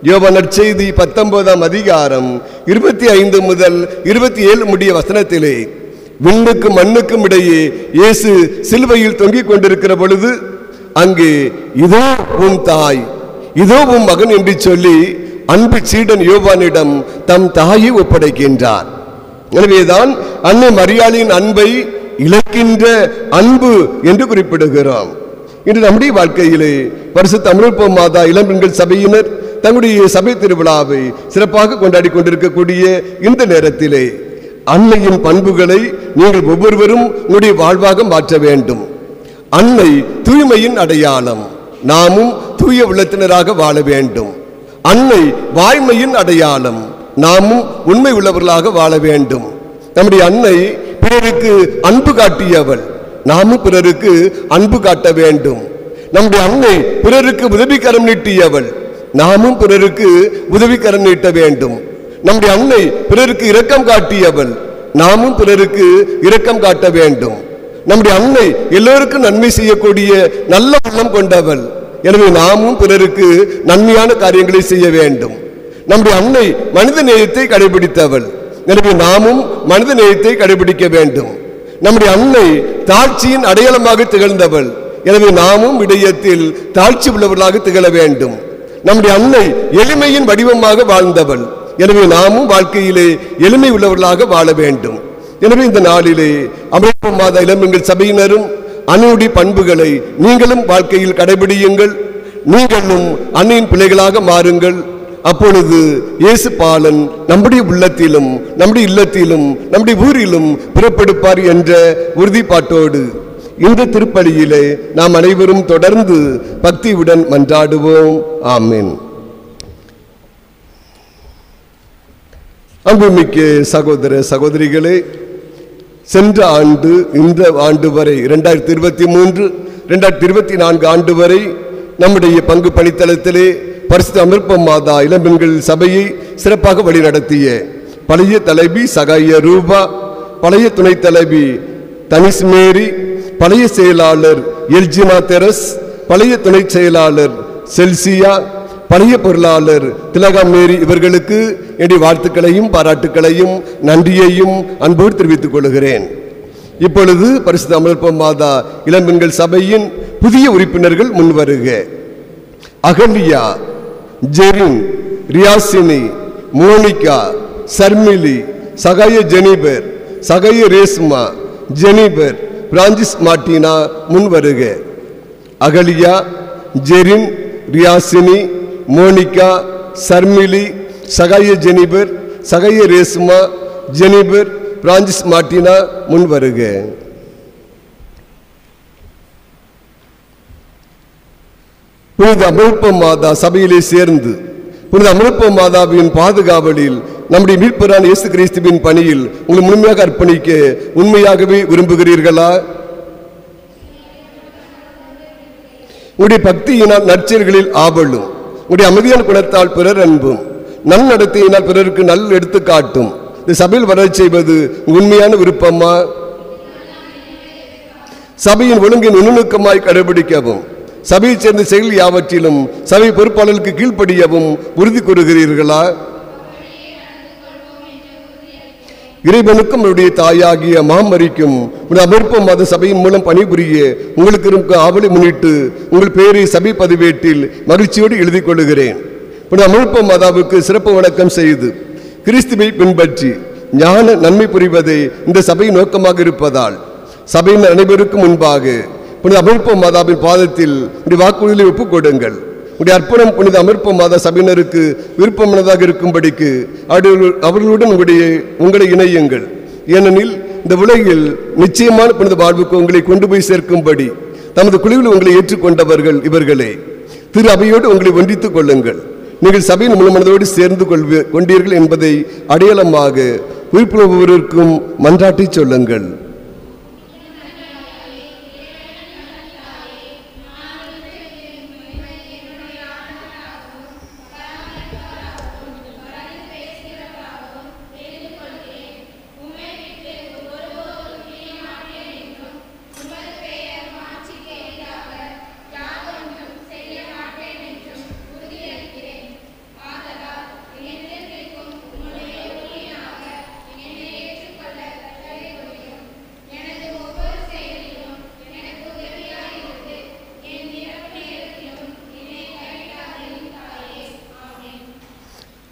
யோவான் நற்செய்தி 19ஆம் அதிகாரம் 25 முதல் 27 முடிய வசனத்திலே விண்ணுக்கும் மண்ணுக்கும் இடையே இயேசு சிலுவையில் தொங்கிக் கொண்டிருக்கிற பொழுது அங்கே இதோ உன் தாய், இதோ உன் மகன் என்று சொல்லி அன்பு சீடன் யோவானிடம் தம் தாயை ஒப்படைக்கின்றார். எனவேதான் அன்னை மரியாளின் அன்பை இழக்கின்ற அன்பு என்று குறிப்பிடுகிறோம். இன்று நம்முடைய வாழ்க்கையிலே பரிசுத்த அமர்ப்ப மாதா இளம்பெண்கள் சபையினர் தங்களுடைய சபை திருவிழாவை சிறப்பாக கொண்டாடி கொண்டிருக்கக்கூடிய இந்த நேரத்திலே அன்னையின் பண்புகளை நீங்கள் ஒவ்வொருவரும் உங்களுடைய வாழ்வாக மாற்ற வேண்டும். அன்னை தூய்மையின் அடையாளம், நாமும் தூய உள்ளத்தினராக வாழ வேண்டும். அன்னை வாய்மையின் அடையாளம், நாமும் உண்மை உள்ளவர்களாக வாழ வேண்டும். நம்முடைய அன்னை பிறருக்கு அன்பு காட்டியவள், நாமும் பிறருக்கு அன்பு காட்ட வேண்டும். நம்முடைய அன்னை பிறருக்கு உதவிக்கரம் நீட்டியவள், நாமும் பிறருக்கு உதவிக்கரம் நீட்ட வேண்டும். நம்முடைய அன்னை பிறருக்கு இரக்கம் காட்டியவள், நாமும் பிறருக்கு இரக்கம் காட்ட வேண்டும். நம்முடைய அன்னை எல்லோருக்கும் நன்மை செய்யக்கூடிய நல்ல உள்ளம் கொண்டவள், எனவே நாமும் பிறருக்கு நன்மையான காரியங்களை செய்ய வேண்டும். நம்முடைய அன்னை மனித நேயத்தை கடைபிடித்தவள், எனவே நாமும் மனித நேயத்தை கடைபிடிக்க வேண்டும். நம்முடைய அன்னை தாழ்ச்சியின் அடையாளமாக திகழ்ந்தவள், எனவே நாமும் விடயத்தில் தாழ்ச்சி உள்ளவர்களாக திகழ வேண்டும். நம்முடைய அன்னை எளிமையின் வடிவமாக வாழ்ந்தவள், எனவே நாமும் வாழ்க்கையிலே எளிமை உள்ளவர்களாக வாழ வேண்டும். எனவே இந்த நாளிலே அமர்ப்ப மாதா இளம்பெண்கள் சபையினரும் அன்னையுடைய பண்புகளை நீங்களும் வாழ்க்கையில் கடைபிடியுங்கள். நீங்களும் அன்னையின் பிள்ளைகளாக மாறுங்கள். அப்பொழுது இயேசு பாலன் நம்முடைய உள்ளத்திலும் நம்முடைய இல்லத்திலும் நம்முடைய ஊரிலும் பிறப்பெடுப்பார் என்ற உறுதிப்பாட்டோடு இந்த திருப்பலியிலே நாம் அனைவரும் தொடர்ந்து பக்தியுடன் மன்றாடுவோம். ஆமென். அன்புமிக்க சகோதர சகோதரிகளே, சென்ற ஆண்டு இந்த ஆண்டு வரை 2023 2024 ஆண்டு வரை நம்முடைய பங்கு பணித்தளத்திலே பரிசுத்த அமர்ப்ப மாதா இளம்பெண்கள் சபையை சிறப்பாக வழிநடத்திய பழைய தலைவி சகாய ரூபா, பழைய துணைத் தலைவி தனிஸ் மேரி, பழைய செயலாளர் எல்ஜினா தெரஸ், பழைய துணை செயலாளர் செல்சியா, பழைய பொருளாளர் திலகா மேரி இவர்களுக்கு என்னுடைய வாழ்த்துக்களையும் பாராட்டுக்களையும் நன்றியையும் அன்போடு தெரிவித்துக் கொள்கிறேன். இப்பொழுது பரிசுத்த அமர்ப்ப மாதா இளம்பெண்கள் சபையின் புதிய உறுப்பினர்கள் முன்வருக. Ahaliya, Jerin, Riyasini, Monica, Sharmili, Sagaya Jennifer, Sagaya Reshma, Jennifer, Francis Martina முன்வருக. Ahaliya, Jerin, Riyasini, Monica, Sharmili, Sagaya Jennifer, Sagaya Reshma, Jennifer, Francis Martina முன்வருக. புனித அமர்ப்ப மாதா சபையிலே சேர்ந்து புனித அமர்ப்ப மாதாவின் பாதுகாவலில் நம்முடைய மீட்பரான இயேசு கிறிஸ்துவின் பணியில் உங்களை முழுமையாக அர்ப்பணிக்க உண்மையாகவே விரும்புகிறீர்களா? உங்களுடைய பக்தியினால் நற்செயல்களில் ஆவலும், உங்களுடைய அமைதியான குணத்தால் பிறர் அன்பும், நன்னடத்தையினால் பிறருக்கு நல் எடுத்துக்காட்டும் இந்த சபையில் வரச் செய்வது உண்மையான விருப்பமா? சபையின் ஒழுங்கை நுணுக்கமாய் கடைபிடிக்கவும், சபையைச் சேர்ந்த செயல் யாவற்றிலும் சபை பொறுப்பாளர்களுக்கு கீழ்ப்படியவும் உறுதி கூறுகிறீர்களா? இறைவனுக்கும் அவருடைய தாயாகிய மாமரிக்கும் அமர்ப்ப மாத சபையின் மூலம் பணிபுரிய உங்களுக்கு இருக்கும் ஆவலை முன்னிட்டு உங்கள் பெயரை சபை பதிவேட்டில் மகிழ்ச்சியோடு எழுதிக் கொள்கிறேன். அமர்ப்ப மாதாவுக்கு சிறப்பு வணக்கம் செய்து கிறிஸ்துவை பின்பற்றி ஞான நன்மை புரிவதே இந்த சபை நோக்கமாக இருப்பதால் சபையின் அனைவருக்கும் முன்பாக புனித அமர்ப்ப மாதாவின் பாதத்தில் வாக்குறுதியை ஒப்புக் கொடுங்கள். உடைய அர்ப்பணம் புனித அமர்ப்ப மாதா சபையினருக்கு விருப்பமானதாக இருக்கும்படிக்கு அவர்களுடன் உங்களை இணையுங்கள். ஏனெனில் இந்த உலகில் நிச்சயமான புனித வாழ்வுக்கு உங்களை கொண்டு போய் சேர்க்கும்படி தமது குழுவில் உங்களை ஏற்றுக்கொண்டவர்கள் இவர்களே. திரு அவையோடு உங்களை ஒன்றித்துக் கொள்ளுங்கள். நீங்கள் சபையின் முழுமனதோடு சேர்ந்து கொண்டீர்கள் என்பதை அடையாளமாக உயிர்ப்புள்ளவருக்கும் மன்றாட்டி சொல்லுங்கள்.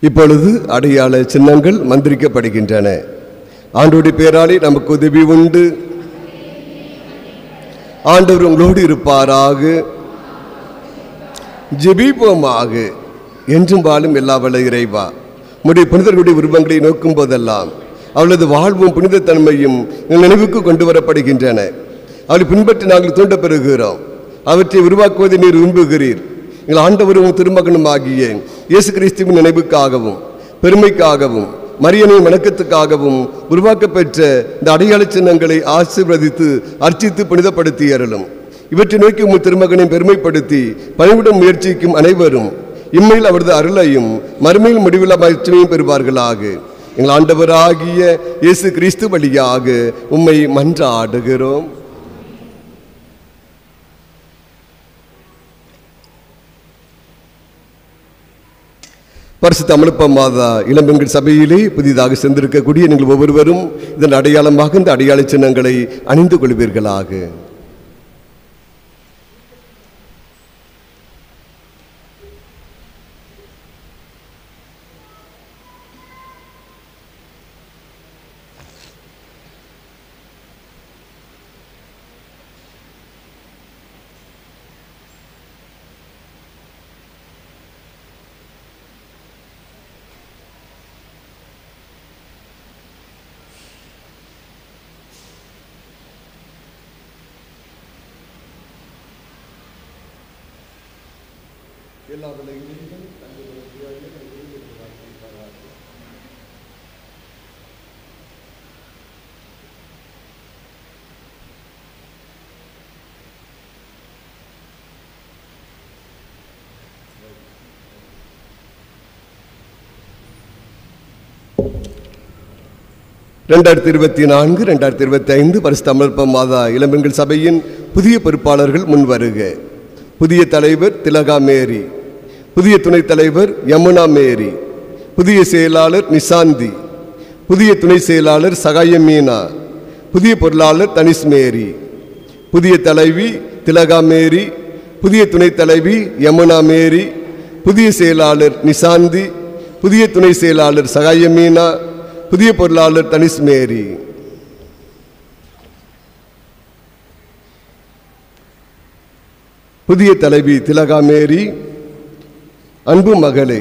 இப்பொழுது அடையாள சின்னங்கள் மந்திரிக்கப்படுகின்றன. ஆண்டவருடைய பேராலே நமக்கு உதவி உண்டு. ஆண்டவர் உங்களோடு இருப்பாராக. ஜெபிப்போமாக. என்றும் வாழும் எல்லா வல்ல இறைவா, உம்முடைய புனிதர்களுடைய உருவங்களை நோக்கும் போதெல்லாம் அவளது வாழ்வும் புனிதத்தன்மையும் நினைவுக்கு கொண்டு வரப்படுகின்றன. அவளை பின்பற்றி நாங்கள் தூண்ட பெறுகிறோம். அவற்றை உருவாக்குவதை நீர் விரும்புகிறீர். எங்கள் ஆண்டவரும் திருமகனும் ஆகிய இயேசு கிறிஸ்துவின் நினைவுக்காகவும் பெருமைக்காகவும் மரியனின் வணக்கத்துக்காகவும் உருவாக்கப்பெற்ற இந்த அடையாள சின்னங்களை ஆசீர்வதித்து அர்ச்சித்து புனிதப்படுத்தி அருளும். இவற்றை நோக்கி உங்கள் திருமகனை பெருமைப்படுத்தி பணிவிடும் முயற்சிக்கும் அனைவரும் இம்மையில் அவரது அருளையும் மறுமையில் முடிவில்லா மகிழ்ச்சியையும் பெறுவார்களாக. எங்கள் ஆண்டவராகிய இயேசு கிறிஸ்து வழியாக உம்மை மன்றாடுகிறோம். பரிசுத்த அமலப்ப மாதா இளம்பெண்கள் சபையிலே புதிதாக சேர்ந்திருக்கக்கூடிய நீங்கள் ஒவ்வொருவரும் இதன் அடையாளமாக இந்த அடையாள சின்னங்களை அணிந்து கொள்வீர்களாக. ரெண்டாயிரத்தி 2024-2025 பரிசுத்த அமலப்ப மாதா இளம்பெண்கள் சபையின் புதிய பொறுப்பாளர்கள் முன்வருக. புதிய தலைவர் திலகா மேரி, புதிய துணைத் தலைவர் யமுனா மேரி, புதிய செயலாளர் நிசாந்தி, புதிய துணை செயலாளர் சகாயம் மீனா, புதிய பொருளாளர் தனிஷ் மேரி, புதிய தலைவி திலகா மேரி, புதிய துணைத் தலைவி யமுனா மேரி, புதிய செயலாளர் நிசாந்தி, புதிய துணை செயலாளர் சகாயம் மீனா, புதிய பொருளாளர் தனிஷ் மேரி. புதிய தலைவி திலகா மேரி, அன்பு மகளே,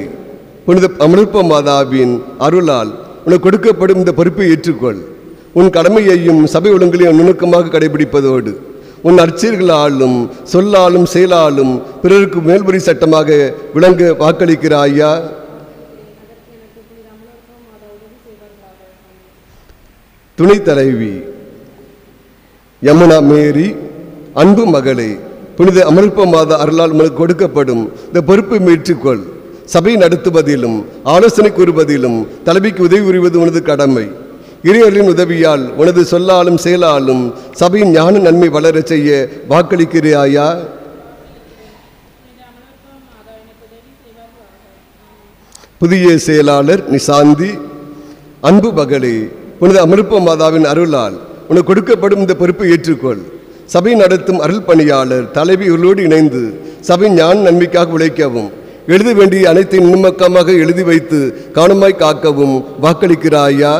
புனித அமலப்ப மாதாவின் அருளால் உனக்கு கொடுக்கப்படும் இந்த பொறுப்பை ஏற்றுக்கொள். உன் கடமையையும் சபை ஒழுங்களையும் நுணுக்கமாக கடைபிடிப்பதோடு உன் அர்ச்சர்களாலும் சொல்லாலும் செயலாலும் பிறருக்கு மேல்முறை சட்டமாக விளங்க வாக்களிக்கிறாயா? துணைத் தலைவி யமுனா மேரி, அன்பு மகளே, புனித அமலப்ப மாதா அருளால் உனக்கு கொடுக்கப்படும் இந்த பொறுப்பை ஏற்றுக்கொள். சபை நடத்துவதிலும் ஆலோசனை கூறுவதிலும் தலைமைக்கு உதவி புரிவது உனது கடமை. இறையர்களின் உதவியால் உனது சொல்லாலும் செயலாலும் சபையின் ஞான நன்மை வளர செய்ய வாக்களிக்கிறாயா? புதிய செயலாளர் நிசாந்தி, அன்பு மகளே, புனித அமலப்ப மாதாவின் அருளால் உனக்கு கொடுக்கப்படும் இந்த பொறுப்பை ஏற்றுக்கொள். சபை நடத்தும் அருள் பணியாளர் தலைவி இவர்களோடு இணைந்து சபை ஞான நன்மைக்காக உழைக்கவும் எழுத வேண்டிய அனைத்தையும் நுணுக்கமாக எழுதி வைத்து கவனமாய் காக்கவும் வாக்களிக்கிறாயா?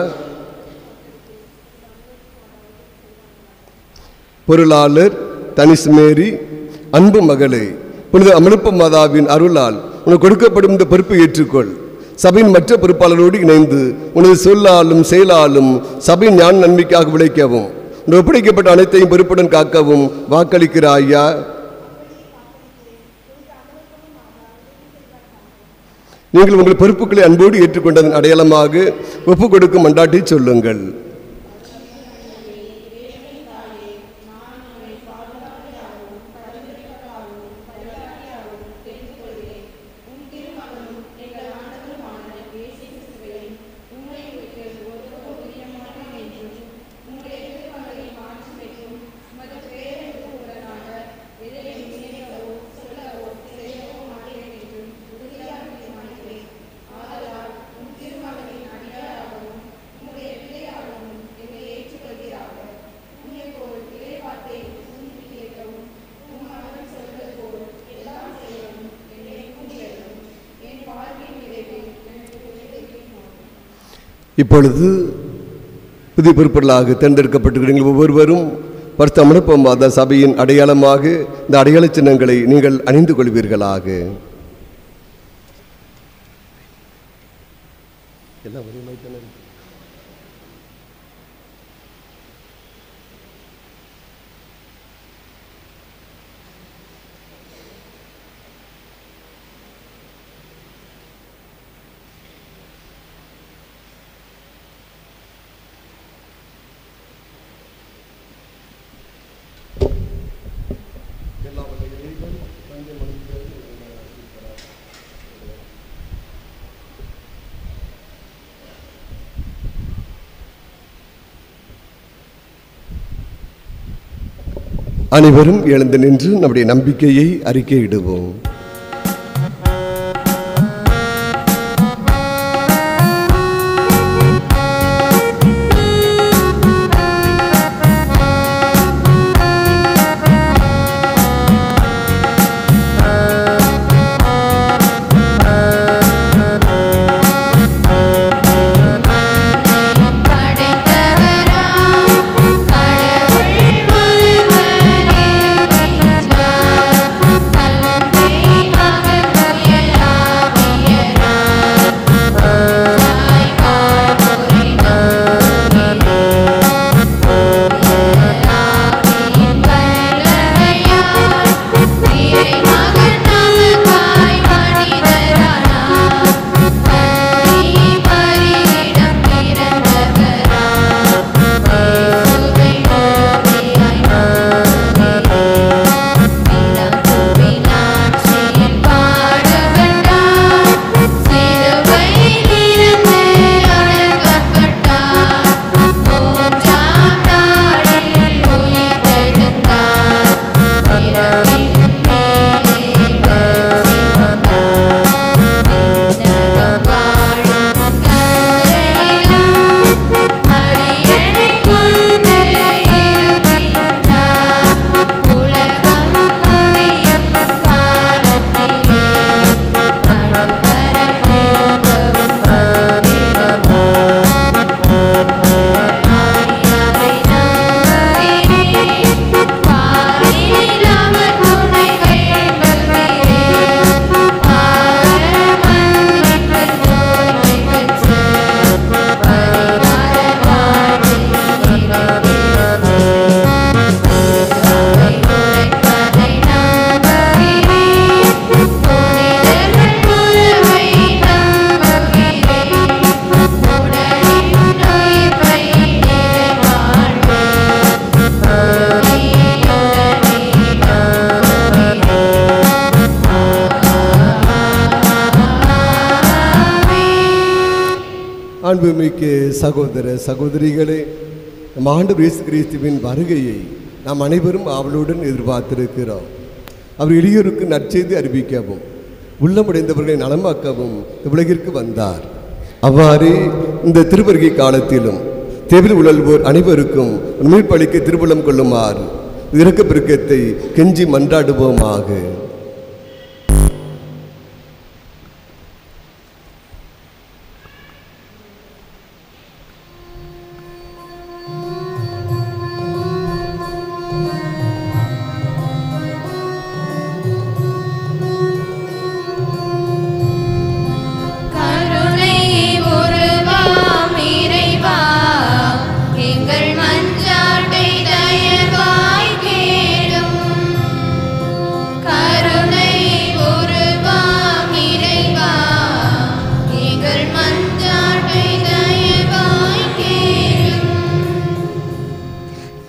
பொருளாளர் தனிஷ் மேரி, அன்பு மகளே, புனித அமலப்ப மாதாவின் அருளால் உனக்கு கொடுக்கப்படும் இந்த பொறுப்பை ஏற்றுக்கொள். சபையின் மற்ற பொறுப்பாளரோடு இணைந்து உனது சொல்லாலும் செயலாலும் சபையின் ஞான நன்மைக்காக உழைக்கவும் ஒப்படைக்கப்பட்ட அனைத்தையும் பொறுப்புடன் காக்கவும் வாக்களிக்கிறாயா? நீங்கள் உங்கள் பொறுப்புகளை அன்போடு ஏற்றுக்கொண்டதன் அடையாளமாக ஒப்புக் கொடுக்கும் மன்றாட்டை சொல்லுங்கள். இப்பொழுது புதிய பொறுப்புகளாக தேர்ந்தெடுக்கப்பட்டிருக்கிறீர்கள். ஒவ்வொருவரும் பரிசுத்த அமலப்ப மாதா சபையின் அடையாளமாக இந்த அடையாள சின்னங்களை நீங்கள் அணிந்து கொள்வீர்களாக. அனைவரும் எழுந்து நின்று நம்முடைய நம்பிக்கையை அறிக்கையிடுவோம். அன்புமிக்க சகோதர சகோதரிகளே, நம் ஆண்டவர் இயேசு கிறிஸ்துவின் வருகையை நாம் அனைவரும் ஆவலுடன் எதிர்பார்த்திருக்கிறோம். அவர் எளியோருக்கு நற்செய்தி அறிவிக்கவும் உள்ளமுடைந்தவர்களை நலமாக்கவும் உலகிற்கு வந்தார். அவ்வாறே இந்த திருவருகை காலத்திலும் தேவில் உழல்வோர் அனைவருக்கும் மீட்பளிக்க திருவுளம் கொள்ளுமாறு இரக்க பெருக்கத்தை கெஞ்சி மன்றாடுவோமாக.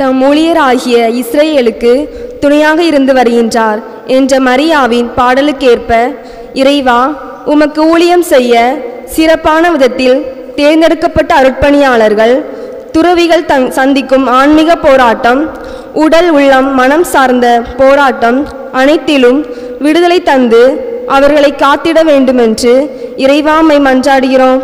தம் ஊழியராகிய இஸ்ரேலுக்கு துணையாக இருந்து வருகின்றார் என்ற மரியாவின் பாடலுக்கேற்ப, இறைவா, உமக்கு ஊழியம் செய்ய சிறப்பான விதத்தில் தேர்ந்தெடுக்கப்பட்ட அருட்பணியாளர்கள் துறவிகள் சந்திக்கும் ஆன்மீக போராட்டம், உடல் உள்ளம் மனம் சார்ந்த போராட்டம் அனைத்திலும் விடுதலை தந்து அவர்களை காத்திட வேண்டுமென்று இறைவாமை மன்றாடுகிறோம்.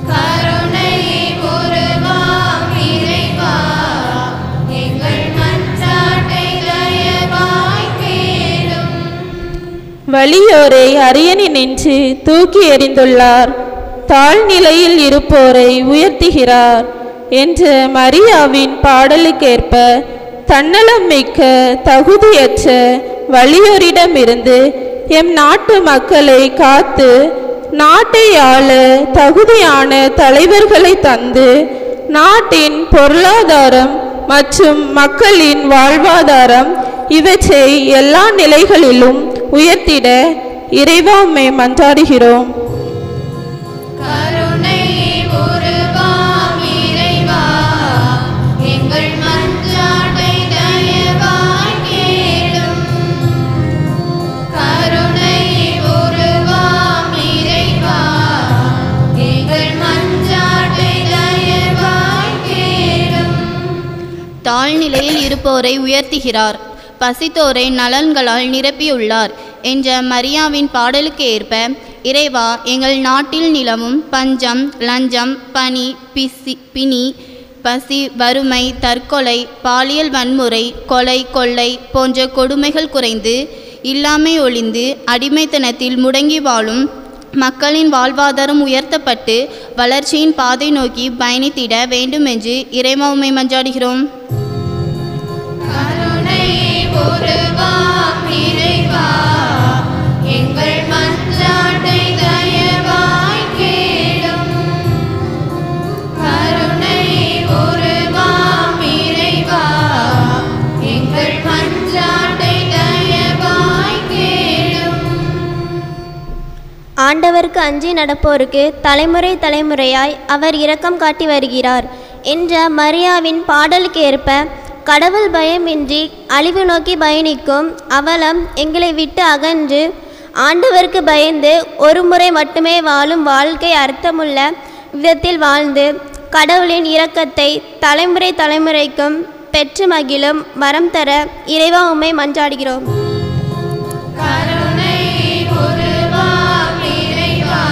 கருணை உருவாம் இறைவா, எங்கள் மன்றாட்டை வலியோரை அரியணையினின்று தூக்கி எறிந்துள்ளார். தாழ்நிலையில் இருப்போரை உயர்த்துகிறார் என்ற மரியாவின் பாடலுக்கேற்ப தன்னலம் மிக்க தகுதியற்ற வலியோரிடமிருந்து எம் நாட்டு மக்களை காத்து நாட்டை ஆள தகுதியான தலைவர்களை தந்து நாட்டின் பொருளாதாரம் மற்றும் மக்களின் வாழ்வாதாரம் இவற்றை எல்லா நிலைகளிலும் உயர்த்திட இறைவா உம்மை மன்றாடுகிறோம். கருணை உருவாம் இறைவா, எங்கள் மன்றாட்டை தயவாய் கேளும். கருணை உருவாம் இறைவா, எங்கள் மன்றாட்டை தயவாய் கேளும். தாழ்நிலையில் இருப்போரை உயர்த்துகிறார், பசித்தோரை நலன்களால் நிரப்பியுள்ளார் என்ற மரியாவின் பாடலுக்கு ஏற்ப இறைவா எங்கள் நாட்டில் நிலவும் பஞ்சம், லஞ்சம், பனி, பிணி, பசி, வறுமை, தற்கொலை, பாலியல் வன்முறை, கொலை, கொள்ளை போன்ற கொடுமைகள் குறைந்து இல்லாமை ஒழிந்து அடிமைத்தனத்தில் முடங்கி வாழும் மக்களின் வாழ்வாதாரம் உயர்த்தப்பட்டு வளர்ச்சியின் பாதை நோக்கி பயணித்திட வேண்டும் என்று இறைவா உம்மை மன்றாடுகிறோம். கருணை உருவாம் இறைவா, எங்கள் மன்றாட்டை தயவாய் கேளும். கருணை உருவாம் இறைவா, எங்கள் மன்றாட்டை தயவாய் கேளும். ஆண்டவருக்கு அஞ்சி நடப்போருக்கு தலைமுறை தலைமுறையாய் அவர் இரக்கம் காட்டி வருகிறார் என்ற மரியாவின் பாடலுக்கு ஏற்ப கடவுள் பயமின்றி அழிவு நோக்கி பயணிக்கும் அவலம் எங்களை விட்டு அகன்று ஆண்டவருக்கு பயந்து ஒரு முறை மட்டுமே வாழும் வாழ்க்கை அர்த்தமுள்ள விதத்தில் வாழ்ந்து கடவுளின் இரக்கத்தை தலைமுறை தலைமுறைக்கும் பெற்று மகிழும் வரம் தர இறைவா உம்மை மன்றாடுகிறோம். கருணை உருவாம் இறைவா,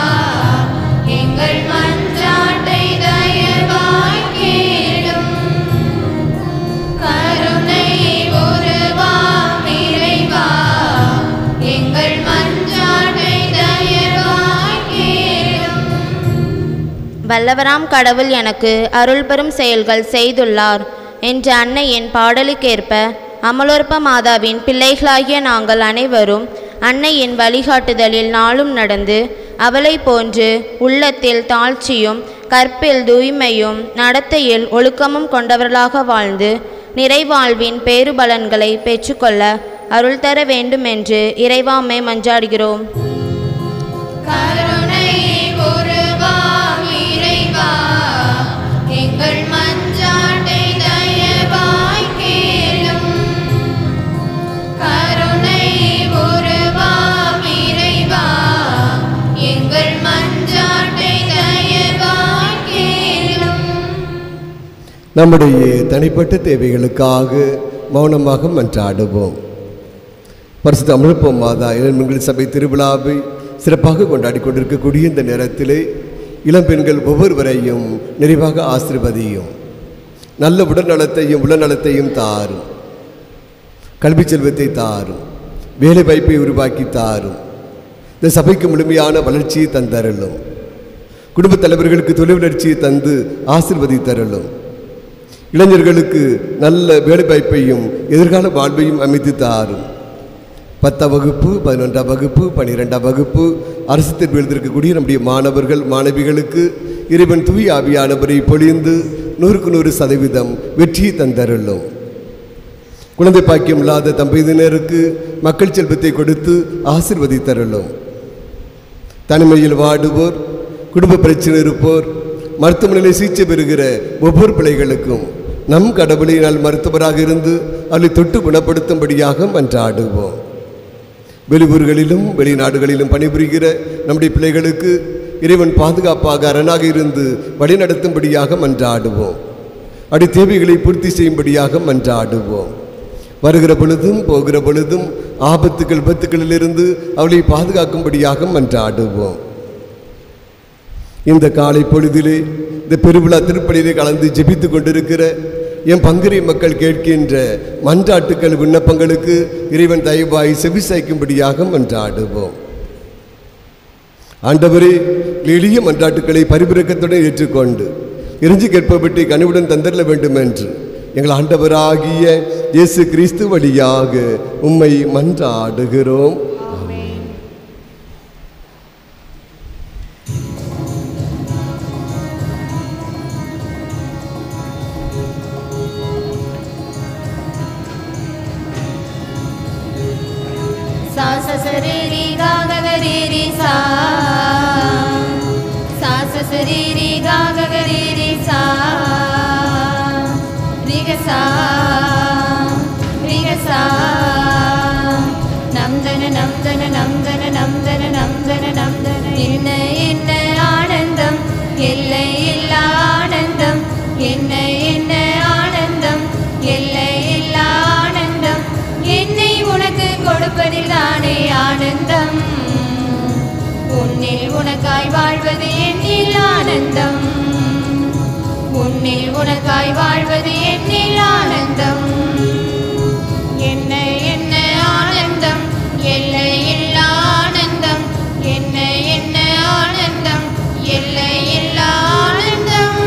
எங்கள் மன்றாட்டை தயவாய் கேளும். கருணை உருவாம் இறைவா, எங்கள் மன்றாட்டை தயவாய் கேளும். வல்லவராம் கடவுள் எனக்கு அருள் பெரும் செயல்கள் செய்துள்ளார் என்ற அன்னையின் பாடலுக்கேற்ப அமலோற்ப மாதாவின் பிள்ளைகளாகிய நாங்கள் அனைவரும் அன்னையின் வழிகாட்டுதலில் நாளும் நடந்து அவளை போன்று உள்ளத்தில் தாழ்ச்சியும் கற்பில் தூய்மையும் நடத்தையில் ஒழுக்கமும் கொண்டவர்களாக வாழ்ந்து நிறைவாழ்வின் பேறுபலன்களை பெற்றுக்கொள்ள அருள் தர வேண்டும் என்று இறைவா உம்மை மன்றாடுகிறோம். கருணை உருவாம் இறைவா, எங்கள் மன்றாட்டை தயவாய் கேளும். கருணை உருவாம் இறைவா, எங்கள் மன்றாட்டை தயவாய் கேளும். நம்முடைய தனிப்பட்ட தேவைகளுக்காக மௌனமாக மன்றாடுவோம். பரிசுத்த அமலோற்ப மாதா இளம்பெண்கள் சபை திருவிழாவை சிறப்பாக கொண்டாடி கொண்டிருக்கக்கூடிய இந்த நேரத்திலே இளம்பெண்கள் ஒவ்வொருவரையும் நிறைவாக ஆசீர்வதியும். நல்ல உடல்நலத்தையும் உளநலத்தையும் தாரும், கல்வி செல்வத்தை தாரும், வேலை வாய்ப்பை உருவாக்கி தாரும். இந்த சபைக்கு முழுமையான வளர்ச்சியை தந்தருளும். குடும்பத் தலைவர்களுக்கு தொழில் வளர்ச்சியை தந்து ஆசீர்வதித்தருளும். இளைஞர்களுக்கு நல்ல வேலை வாய்ப்பையும் எதிர்கால வாழ்வையும் அமைத்து தாரும். 10ஆம் வகுப்பு, 11ஆம் வகுப்பு, 12ஆம் வகுப்பு அரசு தேர்வு எழுதியிருக்கக்கூடிய நம்முடைய மாணவர்கள் மாணவிகளுக்கு இறைவன் தூய ஆவியானவரை பொழிந்து 100% வெற்றியை தந்தருளும். குழந்தை பாக்கியம் இல்லாத தம்பதியினருக்கு மக்கள் செல்வத்தை கொடுத்து ஆசீர்வதித்தருளும். தனிமையில் வாடுவோர், குடும்ப பிரச்சனை இருப்போர், மருத்துவமனையில் சிகிச்சை பெறுகிற ஒவ்வொரு பிள்ளைகளுக்கும் நம் கடவுளினால் மருத்துவராக இருந்து அவளை தொட்டு குணப்படுத்தும்படியாக மன்றாடுவோம். வெளியூர்களிலும் வெளிநாடுகளிலும் பணிபுரிகிற நம்முடைய பிள்ளைகளுக்கு இறைவன் பாதுகாப்பாக அரணாக இருந்து வழிநடத்தும்படியாக மன்றாடுவோம். அடி தேவைகளை பூர்த்தி செய்யும்படியாக மன்றாடுவோம். வருகிற பொழுதும் போகிற பொழுதும் ஆபத்துக்கள் விபத்துக்களிலிருந்து அவளை பாதுகாக்கும்படியாக மன்றாடுவோம். இந்த காலை பொழுதிலே இந்த பெருவிழா திருப்பலியிலே கலந்து ஜெபித்து கொண்டிருக்கிற என் பங்கிரி மக்கள் கேட்கின்ற மன்றாட்டுக்கள் விண்ணப்பங்களுக்கு இறைவன் தயவாய் செவிசாய்க்கும்படியாக மன்றாடுவோம். ஆண்டவரே, எளிய மன்றாட்டுக்களை பரிபுரக்கத்துடன் ஏற்றுக்கொண்டு இறைஞ்சி கேட்பவற்றை கனிவுடன் தந்தரல வேண்டும் என்று எங்கள் ஆண்டவராகிய இயேசு கிறிஸ்து வழியாக உம்மை மன்றாடுகிறோம். என்ன என்ன ஆனந்தம், எல்லை இல்லா ஆனந்தம், என்ன என்ன ஆனந்தம், எல்லை இல்லா ஆனந்தம், என்னை உனக்கு கொடுப்பதில் தானே ஆனந்தம், உன்னில் உனக்காய் வாழ்வது என்னில் ஆனந்தம், உன்னில் உனக்காய் வாழ்வது என்னில் ஆனந்தம், என்ன என்ன ஆனந்தம், எல்லை இல்லா ஆனந்தம், என்ன என்ன ஆனந்தம், எல்லை இல்லா ஆனந்தம்.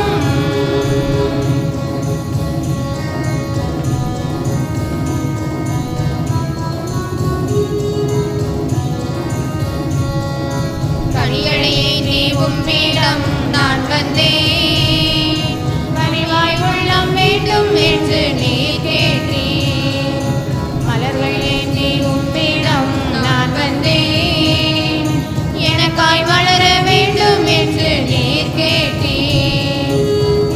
கனிகளை நீ உம்மிடம் நான் வந்தேன், கனிவாய் உள்ளம் வேண்டும் என்று நீ கேட்டீர், மலர்கள் ஏந்தி உம்மிடம் நான் வந்தேன், எனக்காய் வளர வேண்டும் என்று நீர் கேட்டீர்,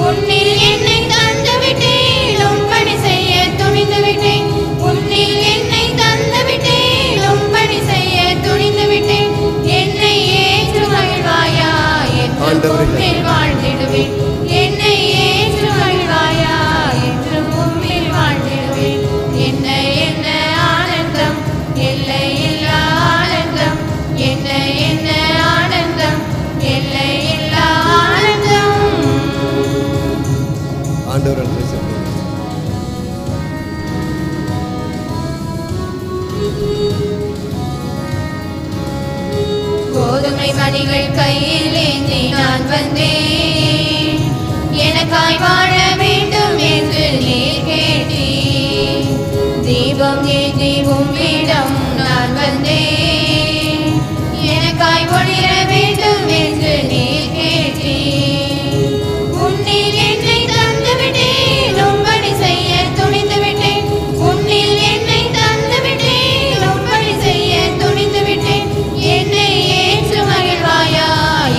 உன்னில் என்னை தந்து விட்டேன், உம் பணி செய்ய துணிந்து விட்டேன், உன்னில் என்னை தந்து விட்டேன், உம் பணி செய்ய துணிந்து விட்டேன், என்னை ஏற்று மகிழ்வாயா என்று உம்மில் வாழ்ந்திடுவேன், என்னை ஏற்று மகிழ்வாயா என்று உம்மில் வாழ்ந்திடுவேன், என்ன என்ன ஆனந்தம், எல்லை இல்லா ஆனந்தம், என்ன என்ன ஆனந்தம், எல்லை இல்லா ஆனந்தம். ஆண்டவர் கோதுமை மணிகள் கையில் ஏந்தி நான் வந்தேன், எனக்காய் வாழ வேண்டும் என்று நீர் கேட்டீர், தீபம் ஏந்தி உம்மிடம் நான் வந்தேன், எனக்காய் ஒளிர வேண்டும் என்று நீர் கேட்டீர், உன்னில் என்னை தந்து விட்டேன், உம்படி செய்ய துணிந்து விட்டேன், உன்னில் என்னை தந்து விட்டேன், உம்படி செய்ய துணிந்து விட்டேன், என்னை ஏற்று மகிழ்வாயா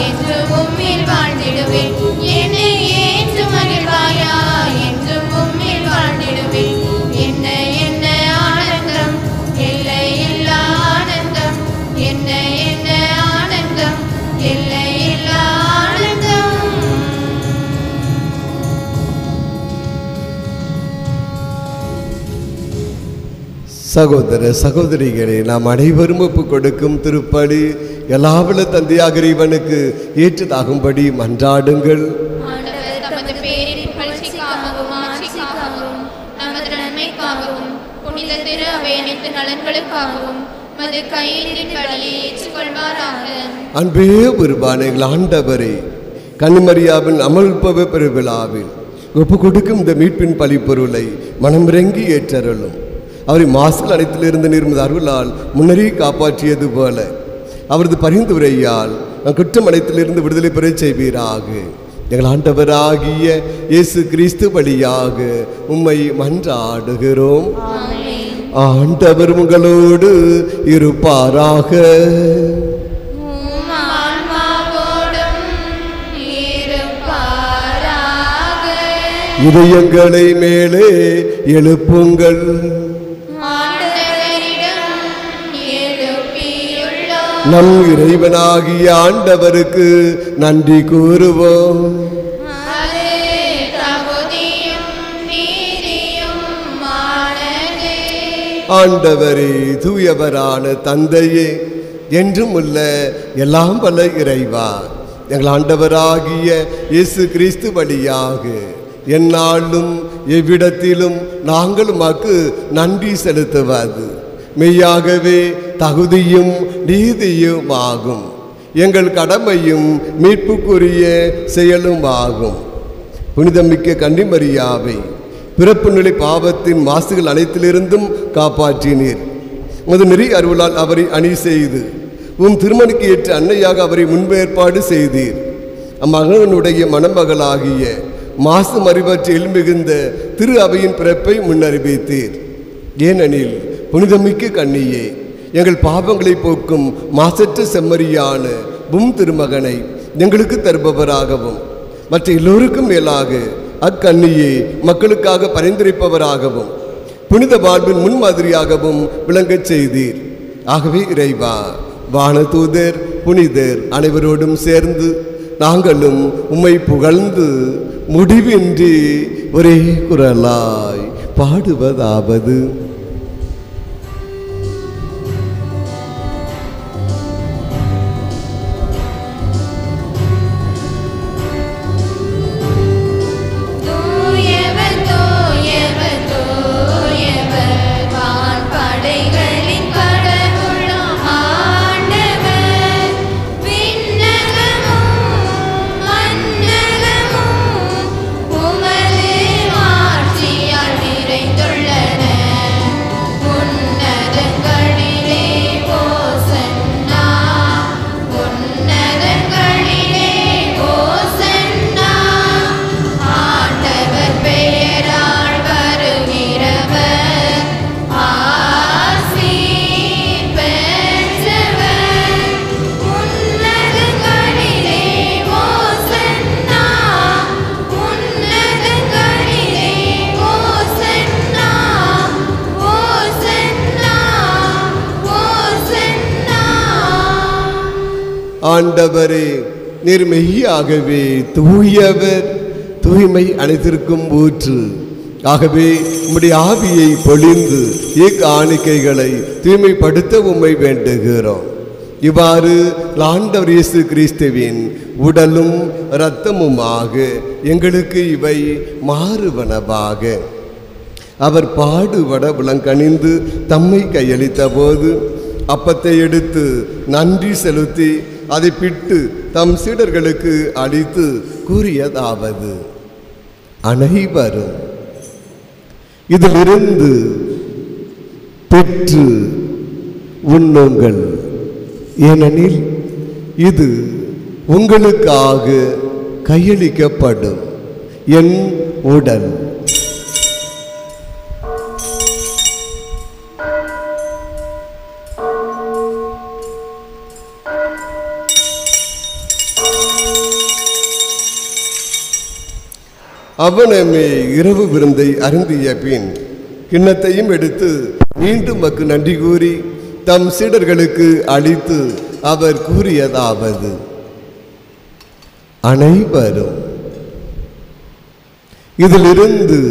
என்று உம்மில் வாழ்ந்திடுவேன், என்னை ஏற்று மகிழ்வாயா என்று உம்மில் வாழ்ந்திடுவேன், என்ன என்ன ஆனந்தம், எல்லை இல்லா ஆனந்தம், என்ன என்ன ஆனந்தம், எல்லை இல்லா ஆனந்தம். சகோதர சகோதரிகளே, நாம் அனைவரும் ஒப்பு கொடுக்கும் திருப்பலி எல்லாவல்ல தந்தையாக இறைவனுக்கு ஏற்றதாகும்படி மன்றாடுங்கள். ஆண்டவர் தமது பேரின் புகழ்ச்சிக்காகவும் ஆட்சிக்காகவும் நமது நன்மைக்காகவும் புனித திரு அவை அனைத்து நலன்களுக்காகவும் மது கையிலின் பலியை ஏற்றுக்கொள்வாராக. அன்பே உருவான எங்கள் ஆண்டவரே, கன்னிமரியாவின் அமல்பவ பெருவிழாவில் ஒப்பு கொடுக்கும் இந்த மீட்பின் பலிப்பொருளை மனமிறங்கி ஏற்றருளும். அவரை மாசல் அனைத்திலிருந்து நிர்மத அருளால் முன்னரே காப்பாற்றியது போல அவரது பரிந்துரையால் குற்றம் அனைத்திலிருந்து விடுதலை பெற செய்வீராக. எங்கள் ஆண்டவராகிய இயேசு கிறிஸ்து வழியாக உம்மை மன்றாடுகிறோம். ஆண்டவர் உங்களோடு இருப்பாராக. இதயங்களை மேலே எழுப்புங்கள். நம் இறைவனாகிய ஆண்டவருக்கு நன்றி கூறுவோம். ஆண்டவரே, தூயவரான தந்தையே, என்றும் உள்ள எல்லாம் வல்ல இறைவா, எங்கள் ஆண்டவராகிய இயேசு கிறிஸ்து வழியாக எந்நாளும் எவ்விடத்திலும் நாங்கள் உமக்கு நன்றி செலுத்துவது மெய்யாகவே தகுதியும் நீதியும் ஆகும். எங்கள் கடமையும் மீட்புக்குரிய செயலும் ஆகும். புனிதமிக்க கன்னிமரியாவை பிறப்பு நிலை பாவத்தின் மாசுகள் அனைத்திலிருந்தும் காப்பாற்றினீர். உமது நெறி அருளால் அவரை அணி செய்து உம் திருமணிக்கு ஏற்ற அன்னையாக அவரை முன்பேற்பாடு செய்தீர். அம்மகனுடைய மணமகளாகிய மாசு மறிவற்றில் மிகுந்த திரு அவையின் பிறப்பை முன்னறிவித்தீர். ஏனெனில் புனிதமிக்க கன்னியே, எங்கள் பாவங்களை போக்கும் மாசற்ற செம்மறியான உம் திருமகனை எங்களுக்கு தருபவராகவும் மற்ற எல்லோருக்கும் மேலாக அக்கன்னியே மக்களுக்காக பரிந்துரைப்பவராகவும் புனித வாழ்வின் முன்மாதிரியாகவும் விளங்கச் செய்தீர். ஆகவே இறைவா, வானதூதர் புனிதர் அனைவரோடும் சேர்ந்து நாங்களும் உம்மை புகழ்ந்து முடிவின்றி ஒரே குரலாய் பாடுவதாவது: ஆண்டவரே, நீர் மெய்யாகவே தூயவர், தூய்மை அனைத்திற்கும் ஊற்று. ஆகவே உம்முடைய ஆவியை பொழிந்து இக்காணிக்கைகளை தூய்மைப்படுத்த உம்மை வேண்டுகிறோம். இவ்வாறு ஆண்டவர் இயேசு கிறிஸ்துவின் உடலும் இரத்தமுமாக எங்களுக்கு இவை மாறுவனவாக. அவர் பாடுபட விளங்கணிந்து தம்மை கையளித்த போது அப்பத்தை எடுத்து நன்றி செலுத்தி அதை பிட்டு தம் சீடர்களுக்கு அளித்து கூறியதாவது: அனைவரும் இதிலிருந்து பெற்று உண்ணுங்கள், ஏனெனில் இது உங்களுக்காக கையளிக்கப்படும் என் உடல். அவனமே இரவு விருந்தை அருந்திய பின் கிண்ணத்தையும் எடுத்து மீண்டும் மக்கு நன்றி கூறி தம் சீடர்களுக்கு அளித்து அவர் கூறியதாவது: அனைவரும் இதிலிருந்து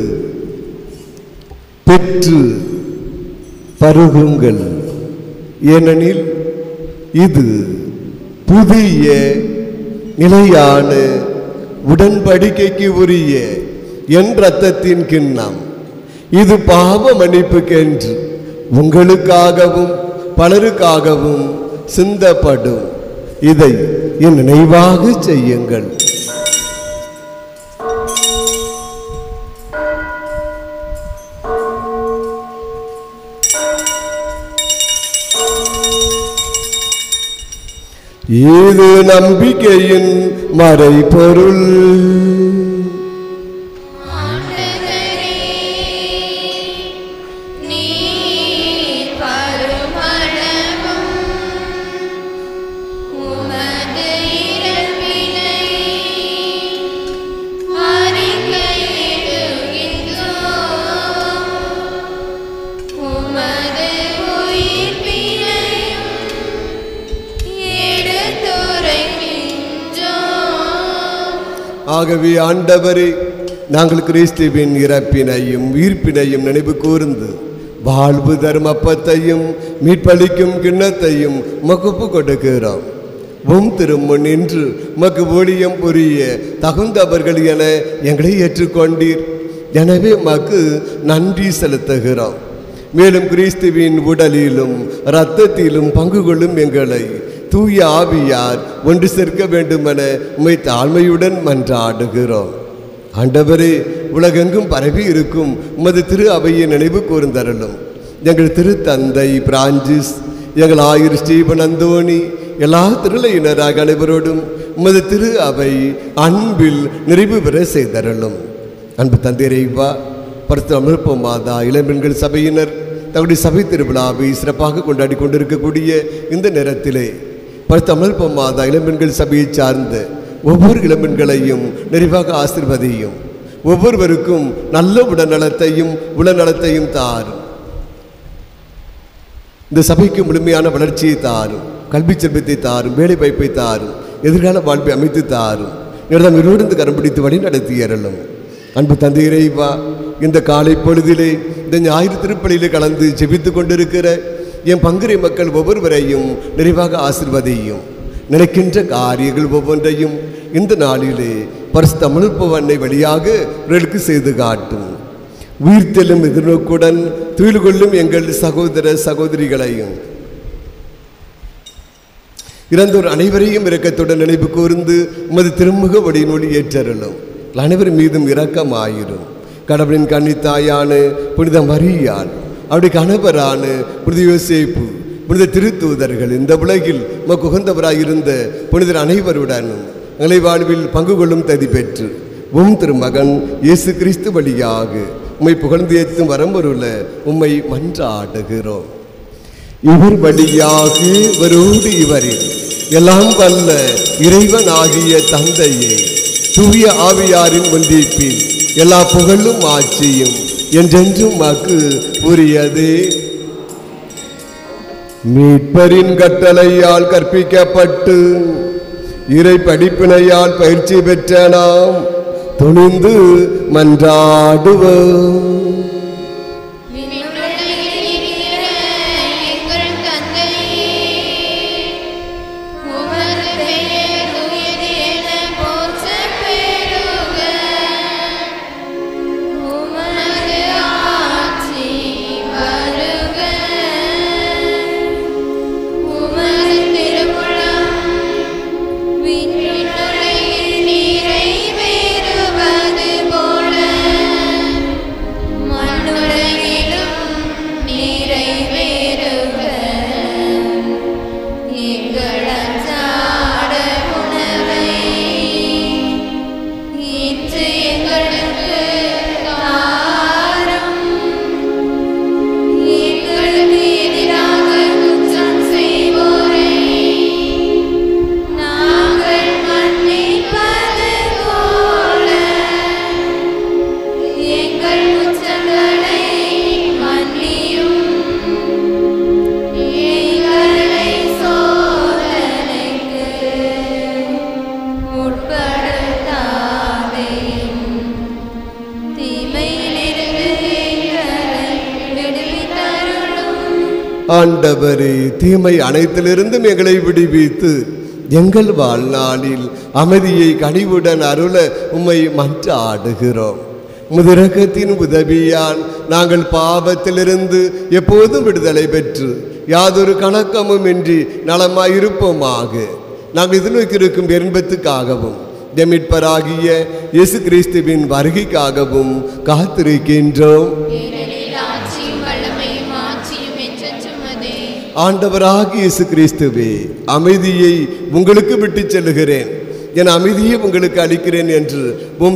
பெற்று பருகுங்கள், ஏனெனில் இது புதிய நிலையான உடன்படிக்கைக்கு உரிய என் இரத்தத்தின் கிண்ணம். இது பாவ மன்னிப்புக்கென்று உங்களுக்காகவும் பலருக்காகவும் சிந்தப்படும். இதை என் நினைவாக செய்யுங்கள். இது நம்பிக்கையின் மறைபொருள். ஆகவே ஆண்டவரே, நாங்கள் கிறிஸ்துவின் இறப்பினையும் உயிர்ப்பினையும் நினைவு கூர்ந்து வாழ்வு தரும் அப்பத்தையும் மீட்பளிக்கும் கிண்ணத்தையும் மகுப்பு கொடுக்கிறோம். திருமுன் நின்று உமக்கு ஊழியம் புரிய தகுந்தவர்கள் என எங்களை ஏற்றுக்கொண்டீர். எனவே உமக்கு நன்றி செலுத்துகிறோம். மேலும் கிறிஸ்துவின் உடலிலும் இரத்தத்திலும் பங்கு கொள்ளும் எங்களை தூய ஆவியார் ஒன்று சேர்க்க வேண்டுமென உம்மை தாழ்மையுடன் மன்றாடுகிறோம். ஆண்டவரே, உலகெங்கும் பரவி இருக்கும் உமது திரு அவையை நினைவு கூர்ந்தருளும். எங்கள் திருத்தந்தை பிரான்சிஸ், எங்கள் ஆயர் ஸ்டீபன் அந்தோணி, எல்லா திருளையினராக அனைவரோடும் உமது திரு அவை அன்பில் நிறைவு பெற செய்தருளும். அன்பு தந்தையரைவா, பரிசுத்த மாதா இளம்பெண்கள் சபையினர் தங்களுடைய சபை திருவிழாவை சிறப்பாக கொண்டாடி கொண்டிருக்கக்கூடிய இந்த நேரத்திலே பரிசுத்த மாதா இளம்பெண்கள் சபையை சார்ந்த ஒவ்வொரு இளம்பெண்களையும் நிறைவாக ஆசீர்வதியும். ஒவ்வொருவருக்கும் நல்ல உடல்நலத்தையும் தாரும். இந்த சபைக்கு முழுமையான வளர்ச்சியை தாரும், கல்வி செல்வத்தை தாரும், வேலை வாய்ப்பை தாரும், எதிர்கால வாழ்வை அமைத்து தாரும். இடம் இருவருந்து கரம் பிடித்து வழி நடத்தியறலும். அன்பு தந்தை இறைவா, இந்த காலை பொழுதிலே இந்த ஞாயிறு திருப்பலியிலே கலந்து ஜெபித்து கொண்டிருக்கிற என் பங்குரை மக்கள் ஒவ்வொருவரையும் நிறைவாக ஆசீர்வதியும். நினைக்கின்ற காரியங்கள் ஒவ்வொன்றையும் இந்த நாளிலே பரிசுத்த அமர்ப்பவனை வழியாக இவர்களுக்கு செய்து காட்டும். உயிர்த்தெழும் எதிர்நோக்குடன் துயில் கொள்ளும் எங்கள் சகோதர சகோதரிகளையும் இறந்தோர் அனைவரையும் இரக்கத்துடன் நினைவு கூர்ந்து உமது திருமுக வடிநூலி ஏற்றருளும். அனைவர் மீதும் இரக்கமாயிரும். கடவுளின் கன்னித்தாயான புனித மரியாள், அவருடைய கணவரான புனித யோசேப்பு, புனித திருத்தூதர்கள், இந்த உலகில் உமக்கு உகந்தவராயிருந்த புனிதர் அனைவருடனும் எங்களை வாழ்வில் பங்கு கொள்ளும் தகுதி பெற்று திருமகன் இயேசு கிறிஸ்து வழியாக உம்மை புகழ்ந்து ஏற்றும் வரம்பொருள உம்மை மன்றாடுகிறோம். இவர் வழியாக இவரோடு இவரில் எல்லாம் வல்ல இறைவனாகிய தந்தையே, தூய ஆவியாரின் ஒன்றிப்பில் எல்லா புகழும் ஆட்சியும் என்றென்றும் மக்கு உரியதே. மீட்பரின் கட்டளையால் கற்பிக்கப்பட்டு இறை படிப்பினையால் பயிற்சி பெற்ற நாம் துணிந்து மன்றாடுவோம். ஆண்டவரே, தீமை அனைத்திலிருந்தும் எங்களை விடுவித்து எங்கள் வாழ்நாளில் அமைதியை கனிவுடன் அருள உம்மை மன்றாடுகிறோம். முதிரகத்தின் உதவியால் நாங்கள் பாவத்திலிருந்து எப்போதும் விடுதலை பெற்று யாதொரு கணக்கமும் இன்றி நலமாயிருப்போமாக. நாங்கள் எதிர்நோக்கியிருக்கும் இன்பத்துக்காகவும் மீட்பராகிய இயேசு கிறிஸ்துவின் வருகைக்காகவும் காத்திருக்கின்றோம். ஆண்டவராகிய இயேசு கிறிஸ்துவே, அமைதியை உங்களுக்கு விட்டு செல்லுகிறேன், என் அமைதியை உங்களுக்கு அளிக்கிறேன் என்று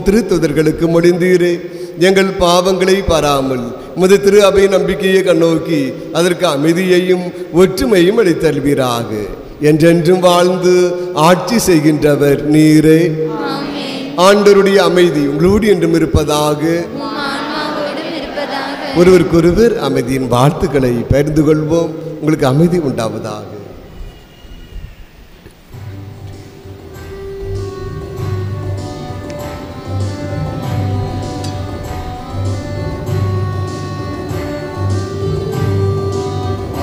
திருத்தூதர்களுக்கு மொழிந்தீரே. எங்கள் பாவங்களை பாராமல் உமது திரு அவை நம்பிக்கையை கண்ணோக்கி அதற்கு அமைதியையும் ஒற்றுமையும் அளித்தல்வீராக. என்றென்றும் வாழ்ந்து ஆட்சி செய்கின்றவர் நீரே. ஆண்டவருடைய அமைதி உங்களோடு என்றும் இருப்பதாக. ஒருவருக்கொருவர் அமைதியின் வாழ்த்துக்களை பகிர்ந்து கொள்வோம். உங்களுக்கு அமைதி உண்டாவதாக.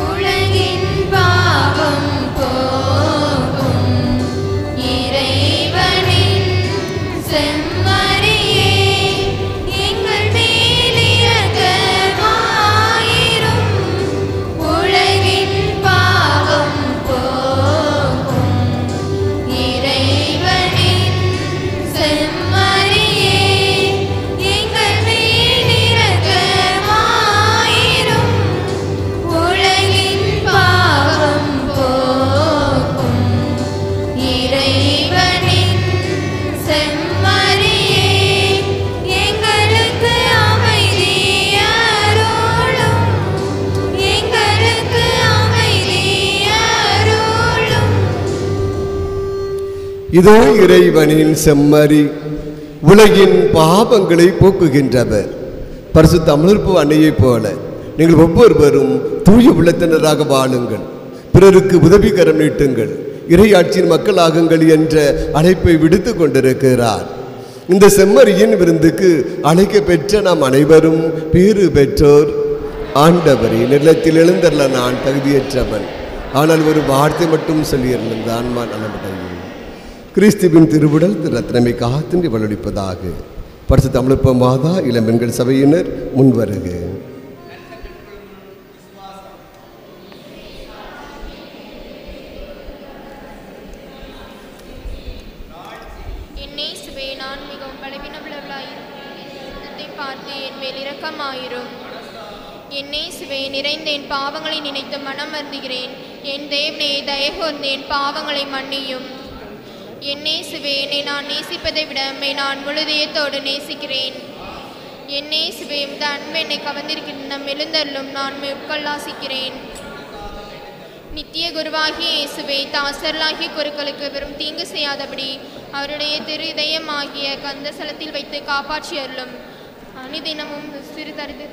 உலகின் பாவம் போகும் இதோ இறைவனின் செம்மறி, உலகின் பாவங்களை போக்குகின்றவர். பரிசுத்த அமலர்ப்பு அன்னையைப் போல நீங்கள் ஒவ்வொருவரும் தூய உள்ளத்தினராக வாழுங்கள், பிறருக்கு உதவிகரம் நீட்டுங்கள், இறையாட்சியின் மக்களாகுங்கள் என்ற அழைப்பை விடுத்து கொண்டிருக்கிறார். இந்த செம்மறியின் விருந்துக்கு அழைக்க பெற்ற நாம் அனைவரும் பேறு பெற்றோர். ஆண்டவரே, நிலத்தில் எழுந்தல்ல நான் தகுதியற்றவன், ஆனால் ஒரு வார்த்தை மட்டும் சொல்லியிருந்த ஆன்மா நலமடையும். கிறிஸ்துவின் திருவுடல் திரு ரத்னமை காத்தின்றி வளர்ப்பதாக. பரிசுத்த அமலர்ப்பு மாதா இளம்பெண்கள் சபையினர் முன்வருக. நான் மிகவும் பலவீனத்தை பார்த்து என் மேல் இரக்கமாயிரும். என்னே சிவே, நிறைந்த என் பாவங்களை நினைத்து மனம் வருந்துகிறேன். என் தேவனே, தயகூர்ந்து என் பாவங்களை மன்னியும். என்னே சிவே, என்னை நான் நேசிப்பதை விட நான் முழுதயத்தோடு நேசிக்கிறேன். என்னே சிவே, இந்த அன்பு என்னை கவர்ந்திருக்கின்ற நம் எழுந்தருளும் நான் உட்கொள்ளாசிக்கிறேன். நித்திய குருவாகிய இயேசுவே, தாசர்களாகிய குருக்களுக்கு வெறும் தீங்கு செய்யாதபடி அவருடைய திரு இதயமாகிய கந்தசலத்தில் வைத்து காப்பாற்றி அருளும். அனுதினமும் சிறுதறிது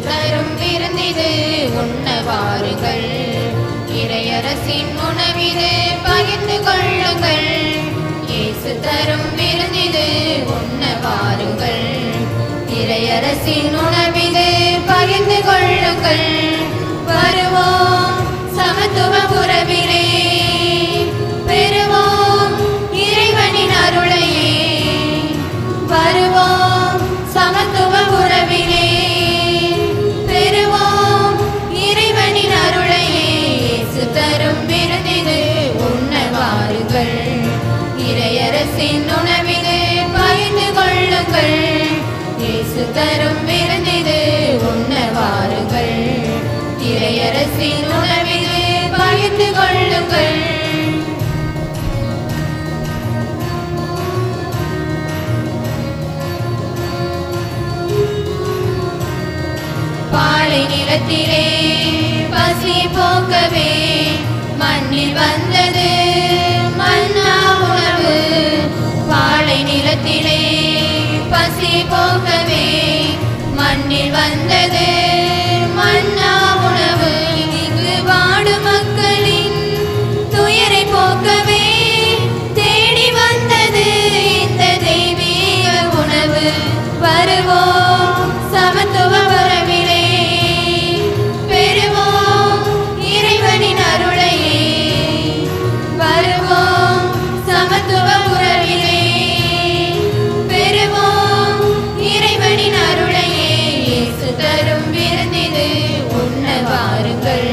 தரும் விருந்திது உண்ண வாருங்கள், இறையரசின் உணவிது பகிர்ந்து கொள்ளுங்கள். இயேசு தரும் விருந்திது உண்ண வாருங்கள், இறையரசின் உணவிது பகிர்ந்து கொள்ளுங்கள். வருவோம் சமத்துவ உறவிலே, பெறுவோம் இறைவனின் அருளையே. வருவோம் சமத்துவ உறவிலே, தரும் விருந்திது உண்ண வாருங்கள், இறையரசின் உணவிது பகிர்ந்து கொள்ளுங்கள். இயேசு தரும் விருந்திது உண்ண வாருங்கள், இறையரசின் உணவிது பகிர்ந்து கொள்ளுங்கள். பாலை நிலத்திலே பசி போக்கவே மண்ணில் வந்தது மன்னா உணவு. பாலை நிலத்திலே பசி போக்கவே மண்ணில் வந்தது மன்னா உணவு. இங்கு வாடும் மக்களின் துயரை போக்கவே தேடி வந்தது இந்த தெய்வீக உணவு. வருவோம் சமத்துவ உறவிலே, பெறுவோம் இறைவனின் அருளையே. வருவோம் சமத்துவ உறவிலே, பெறுவோம் இறைவனின் அருளையே. இயேசு தரும் விருந்திது உண்ண வாருங்கள்,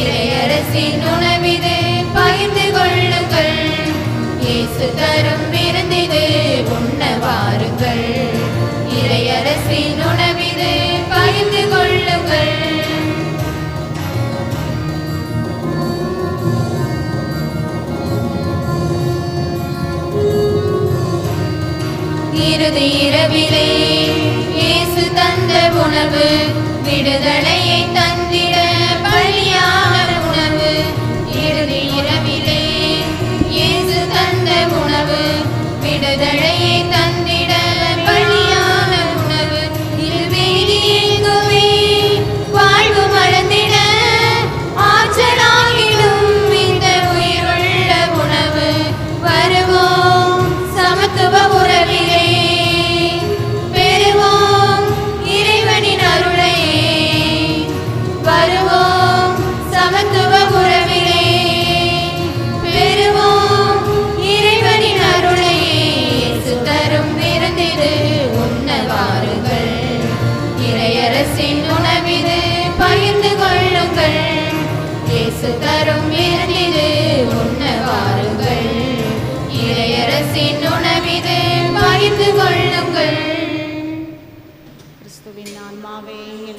இறையரசின் உணவிது பகிர்ந்து கொள்ளுங்கள். இயேசு தரும் விருந்திது உண்ண வாருங்கள், இறையரசின் உணவிது பகிர்ந்து கொள்ளுங்கள். இறுதி இரவிலே இயேசு தந்த உணவு, விடுதலையை தந்திட பலியான உணவு. இறுதி இரவிலே இயேசு தந்த உணவு, விடுதலையை தந்திட பலியான உணவு.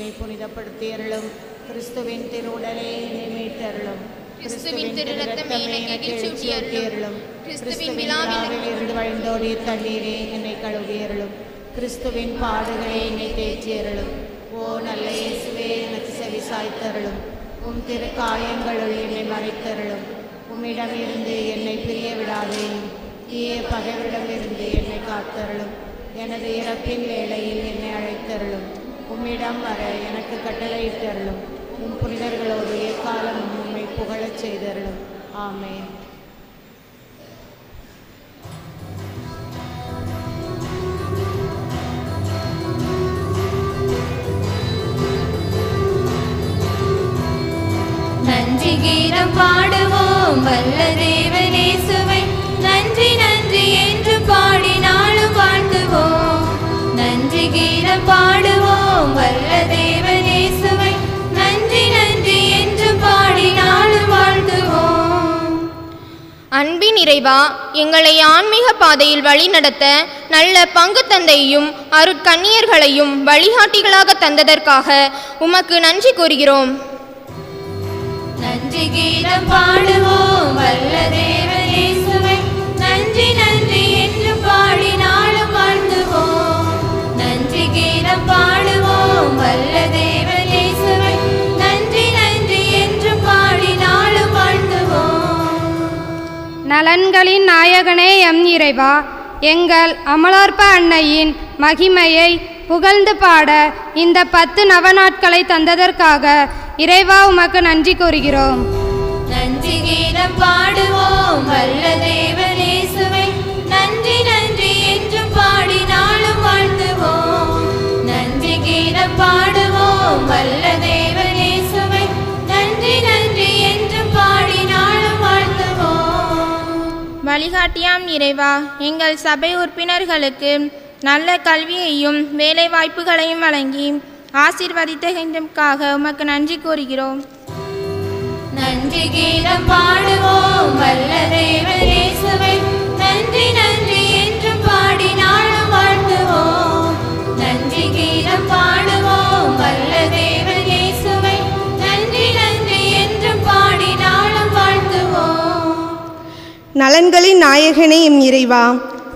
என்னை புனிதப்படுத்தியருளும். கிறிஸ்துவின் திருவுடலே என்னை மீட்டருளும். கிறிஸ்துவின் திரு இரத்தமே எனக்கு சூட்டியருளும். கிறிஸ்துவின் விழாவில் இருந்து வழிந்தோடிய தண்ணீரே என்னை கழுவியருளும். கிறிஸ்துவின் பாடுகளே என்னை தேற்றியருளும். ஓ நல்ல இயேசுவே, எனக்கு செவி சாய்த்தருளும். உம் திரு காயங்களுள் என்னை மறைத்தருளும். உம்மிடமிருந்து என்னை பிரிய விடாதேயும். தீய பகைவரிடமிருந்து என்னை காத்தருளும். எனது இறப்பின் வேளையில் என்னை அழைத்தருளும். உம்மிடம் வர எனக்கு கட்டளையிட்டருளும். உம் புனிதர்களோடு எக்காலமும் உம்மை புகழச் செய்தருளும். ஆமென். நன்றி கீதம் பாடுவோம் வல்ல தேவனேசுவை, நன்றி நன்றி என்று பாடினாலும் வாழ்த்துவோம். நன்றி கீதம் பாடுவோம் வல்ல தேவனேசுவை, நன்றி நன்றி என்று பாடினாலும் வாழ்த்துவோம். அன்பின் இறைவா, எங்களை ஆன்மீக பாதையில் வழிநடத்த நல்ல பங்கு தந்தையும் அருட்கன்னியர்களையும் வழிகாட்டிகளாக தந்ததற்காக உமக்கு நன்றி கூறுகிறோம். நன்றி கீதம் பாடுவோம் வல்ல தேவனேசுவை, நன்றி நன்றி என்று பாடினாலும் வாழ்த்துவோம். நன்றி கீதம் பாடுவோம் வல்ல தேவனேசுவை, நன்றி நன்றி என்று பாடினாலும் வாழ்த்துவோம். நலன்களின் நாயகனே எம் இறைவா, எங்கள் அமலோற்ப அன்னையின் மகிமையை புகழ்ந்து பாட இந்த 10 நவநாட்களை தந்ததற்காக இறைவா உமக்கு நன்றி கூறுகிறோம். நன்றி கீதம் பாடுவோம் வல்ல தேவனேசுவை, நன்றி நன்றி என்று பாடினாலும் வாழ்த்துவோம். நன்றி கீதம் பாடுவோம் வல்ல தேவனேசுவை, நன்றி நன்றி என்று பாடினாலும் வாழ்த்துவோம். வழிகாட்டியாம் இறைவா, எங்கள் சபை உறுப்பினர்களுக்கு நல்ல கல்வியையும் வேலை வாய்ப்புகளையும் வழங்கி ஆசீர்வதித்ததற்காக உமக்கு நன்றி கூறுகிறோம். நன்றி கீதம் பாடுவோம் வல்ல தேவனேசுவை, நன்றி நன்றி என்று பாடினாலும் வாழ்த்துவோம். நன்றி கீதம் பாடுவோம் வல்ல தேவனேசுவை, நன்றி நன்றி என்று பாடினாலும் வாழ்த்துவோம். நலன்களின் நாயகனே எம் இறைவா,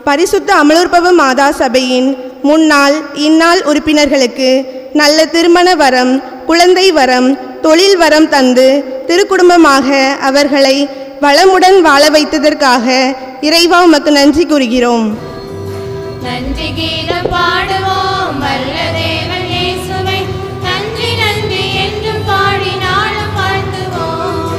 பரிசுத்த அமலோற்பவ மாதா சபையின் முன்னாள் இந்நாள் உறுப்பினர்களுக்கு நல்ல திருமண வரம், குழந்தை வரம், தொழில் வரம் தந்து திருக்குடும்பமாக அவர்களை வளமுடன் வாழ வைத்ததற்காக இறைவா உமக்கு நன்றி கூறுகிறோம். நன்றி கீதம் பாடுவோம் வல்ல தேவனேசுவை, நன்றி நன்றி என்று பாடினாலும் வாழ்த்துவோம்.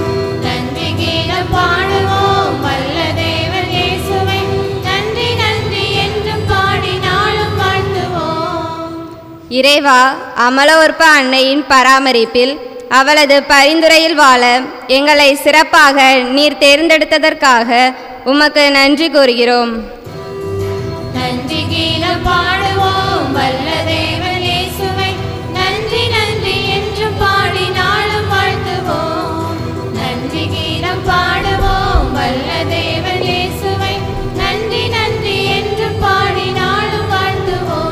நன்றி கீதம் பாடுவோம் வல்ல தேவனேசுவை, நன்றி நன்றி என்று பாடினாலும் வாழ்த்துவோம். இறைவா, அமலோற்ப அன்னையின் பராமரிப்பில் அவளது பரிந்துரையில் வாழ எங்களை சிறப்பாக நீர் தேர்ந்தெடுத்ததற்காக உமக்கு நன்றி கூறுகிறோம். நன்றி கீதம் பாடுவோம் வல்ல தேவனேசுவை, நன்றி நன்றி என்று பாடினாலும் வாழ்த்துவோம். நன்றி கீதம் பாடுவோம் வல்ல தேவனேசுவை, நன்றி நன்றி என்று பாடினாலும் வாழ்த்துவோம்.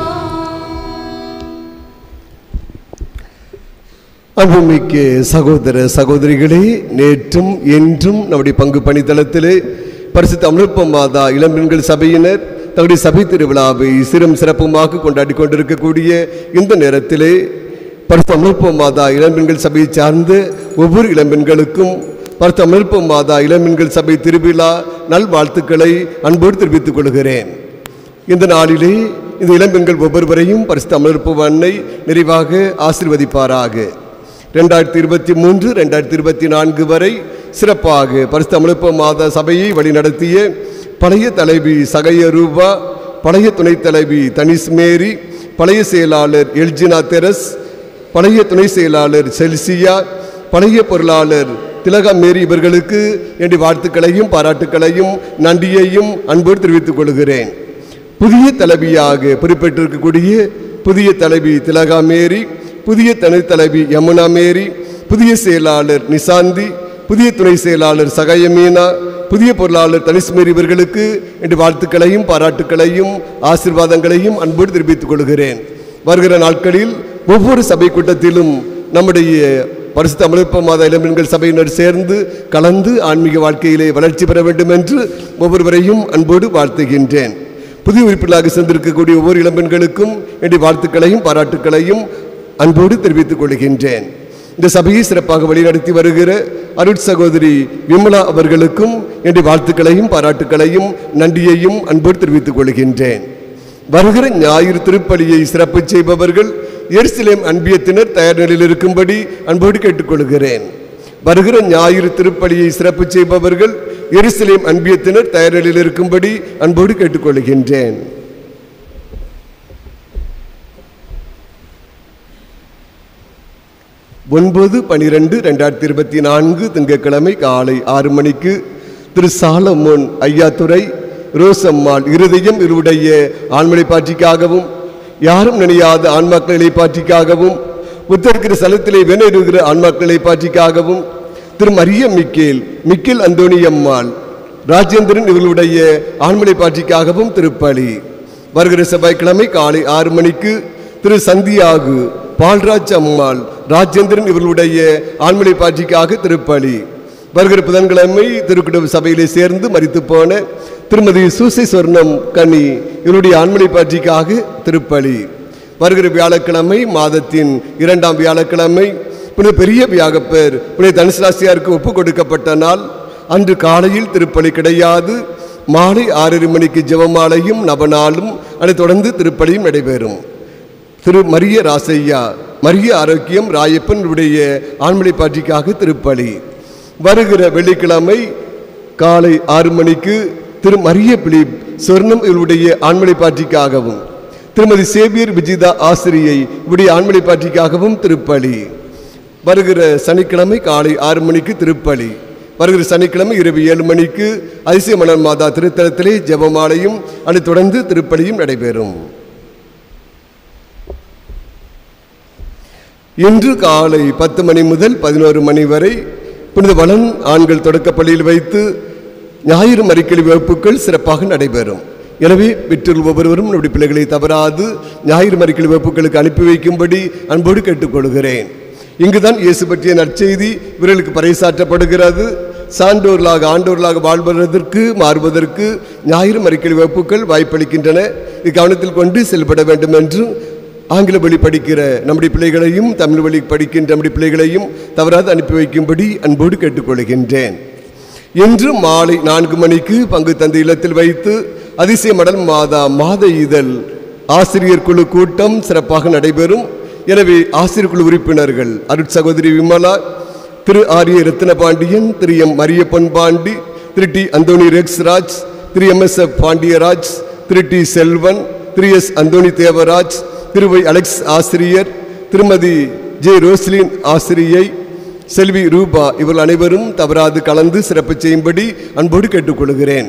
அன்புமிக்க சகோதர சகோதரிகளே, நேற்றும் என்றும் நம்முடைய பங்கு பணித்தளத்திலே பரிசுத்த அமலோற்ப மாதா இளம்பெண்கள் சபையினர் தங்களுடைய சபை திருவிழாவை சிறும் சிறப்புமாக கொண்டாடி கொண்டிருக்கக்கூடிய இந்த நேரத்திலே பரிசுத்த அமலோற்ப மாதா இளம்பெண்கள் சபையை சார்ந்த ஒவ்வொரு இளம்பெண்களுக்கும் பரிசுத்த அமலோற்ப மாதா இளம்பெண்கள் சபை திருவிழா நல்வாழ்த்துக்களை அன்போடு தெரிவித்துக் கொள்கிறேன். இந்த நாளிலே இந்த இளம்பெண்கள் ஒவ்வொருவரையும் பரிசுத்த அமலோற்ப அன்னை நிறைவாக ஆசீர்வதிப்பாராக. 2023 2024 வரை சிறப்பாக பரிசுத்த அமலோற்ப மாதா சபையை வழிநடத்திய பழைய தலைவி சகைய ரூபா, பழைய துணைத் தலைவி தனிஸ் மேரி, பழைய செயலாளர் எல்ஜினா தெரஸ், பழைய துணை செயலாளர் செல்சியா, பழைய பொருளாளர் திலகா மேரி இவர்களுக்கு என்னுடைய வாழ்த்துக்களையும் பாராட்டுக்களையும் நன்றியையும் அன்போடு தெரிவித்துக் கொள்கிறேன். புதிய தலைவியாக பொறுப்பேற்றிருக்கக்கூடிய புதிய தலைவி திலகா மேரி, புதிய துணை தலைவி யமுனா மேரி, புதிய செயலாளர் நிசாந்தி, புதிய துணை செயலாளர் சகாயமீனா, புதிய பொருளாளர் தனிஸ்மேரி இவர்களுக்கு என்னுடைய வாழ்த்துக்களையும் பாராட்டுக்களையும் ஆசீர்வாதங்களையும் அன்போடு தெரிவித்துக் கொள்கிறேன். வருகிற நாட்களில் ஒவ்வொரு சபை கூட்டத்திலும் நம்முடைய பரிசுத்த அமலோற்ப மாதா இளம்பெண்கள் சபையினர் சேர்ந்து கலந்து ஆன்மீக வாழ்க்கையிலே வளர்ச்சி பெற வேண்டும் என்று ஒவ்வொருவரையும் அன்போடு வாழ்த்துகின்றேன். புதிய உறுப்பினர்களாக சேர்ந்திருக்கக்கூடிய ஒவ்வொரு இளம்பெண்களுக்கும் என்னுடைய வாழ்த்துக்களையும் பாராட்டுக்களையும் அன்போடு தெரிவித்துக் கொள்கின்றேன். இந்த சபையை சிறப்பாக வழிநடத்தி வருகிற அருட் சகோதரி விமலா அவர்களுக்கும் என்னுடைய வாழ்த்துக்களையும் பாராட்டுக்களையும் நன்றியையும் அன்போடு தெரிவித்துக் கொள்கின்றேன். வருகிற ஞாயிறு திருப்பலியை சிறப்பு செய்பவர்கள் எருசலேம் அன்பியத்தினர் தயார் நிலையில் இருக்கும்படி அன்போடு கேட்டுக்கொள்கிறேன். வருகிற ஞாயிறு திருப்பலியை சிறப்பு செய்பவர்கள் எருசலேம் அன்பியத்தினர் தயார் நிலையில் இருக்கும்படி அன்போடு கேட்டுக்கொள்கின்றேன். ஒன்பது 12/2024 திங்கட்கிழமை காலை 6 மணிக்கு திரு சாலமோன் ஐயாத்துறை ரோசம்மாள் இருதயம் இருவுடைய ஆண்மலை பாட்சிக்காகவும் யாரும் நினையாத ஆன்மாக்கள் இலைப்பாற்றிக்காகவும் உத்தரிக்கிற ஸ்தலத்திலே வேணுகிற ஆன்மாக்கள் இலைப்பாற்றிக்காகவும் திரு மரிய மிக்கேல் அந்தோணியம்மாள் ராஜேந்திரன் இவர்களுடைய ஆண்மலை பாட்சிக்காகவும் திருப்பலி. வருகிற செவ்வாய்க்கிழமை காலை 6 மணிக்கு திரு சந்தியாகு பால்ராஜ் அம்மாள் ராஜேந்திரன் இவர்களுடைய ஆண்மலை பாட்சிக்காக திருப்பலி. வருகிற புதன்கிழமை திருக்குடவு சபையிலே சேர்ந்து மரித்து போன திருமதி சூசை சொர்ணம் கனி இவருடைய ஆண்மலை பாட்சிக்காக திருப்பலி. வருகிற வியாழக்கிழமை மாதத்தின் 2ஆம் வியாழக்கிழமை புனித பெரிய வியாகப்பர் புனித தனுசராசியாருக்கு ஒப்பு கொடுக்கப்பட்ட நாள். அன்று காலையில் திருப்பலி கிடையாது. மாலை 6:30 மணிக்கு ஜெபமாலையும் நவநாளும் அதை தொடர்ந்து திருப்பலியும் நடைபெறும். திரு மரிய ராசையா மரிய ஆரோக்கியம் ராயப்பன் உடைய ஆண்மலை பாட்சிக்காக திருப்பலி. வருகிற வெள்ளிக்கிழமை காலை 6 மணிக்கு திரு மரிய பிலிப் சொர்ணம் இவருடைய ஆண்மலை பாட்சிக்காகவும் திருமதி சேவியர் விஜிதா ஆசிரியை இவருடைய ஆண்மலை பாட்சிக்காகவும் திருப்பலி. வருகிற சனிக்கிழமை காலை 6 மணிக்கு திருப்பலி. வருகிற சனிக்கிழமை இரவு 7 மணிக்கு அதிசய மலர் மாதா திருத்தலத்திலே ஜெபமாலையும் அதை தொடர்ந்து திருப்பலியும் நடைபெறும். இன்று காலை 10 மணி முதல் 11 மணி வரை புனித வளன் ஆண்கள் தொடக்கப்பள்ளியில் வைத்து ஞாயிறு மறிக்கல் வகுப்புகள் சிறப்பாக நடைபெறும். எனவே பெற்றோர்கள் ஒவ்வொருவரும் நம்முடைய பிள்ளைகளை தவறாது ஞாயிறு மறிக்கல் வகுப்புகளுக்கு அனுப்பி வைக்கும்படி அன்போடு கேட்டுக்கொள்கிறேன். இங்குதான் இயேசு பற்றிய நற்செய்தி இவர்களுக்கு பறைசாற்றப்படுகிறது. சான்றோர்களாக ஆண்டோர்களாக வாழ்வதற்கு மாறுவதற்கு ஞாயிறு மறிக்கல் வகுப்புகள் வாய்ப்பளிக்கின்றன. இக்கவனத்தில் கொண்டு செயல்பட வேண்டும் என்று ஆங்கில வழி படிக்கிற நம்முடைய பிள்ளைகளையும் தமிழ் வழி படிக்கின்ற நம்முடைய பிள்ளைகளையும் தவறாது அனுப்பி வைக்கும்படி அன்போடு கேட்டுக்கொள்கின்றேன். இன்று மாலை 4 மணிக்கு பங்கு தந்தை இல்லத்தில் வைத்து அதிசய மடல் மாதா மாத இதழ் ஆசிரியர் குழு கூட்டம் சிறப்பாக நடைபெறும். எனவே ஆசிரியர் குழு உறுப்பினர்கள் அருட் சகோதரி விமலா, திரு ஆரிய ரத்னபாண்டியன், திரு எம் மரியப்பன் பாண்டி, திரு டி அந்தோணி ரெக்ஸ்ராஜ், திரு MSF பாண்டியராஜ், திரு டி செல்வன், திரு எஸ் அந்தோணி தேவராஜ், திரு வை அலெக்ஸ் ஆசிரியர், திருமதி ஜே ரோஸ்லின் ஆசிரியை, செல்வி ரூபா இவர்கள் அனைவரும் தவறாது கலந்து சிறப்பு செய்யும்படி அன்போடு கேட்டுக்கொள்கிறேன்.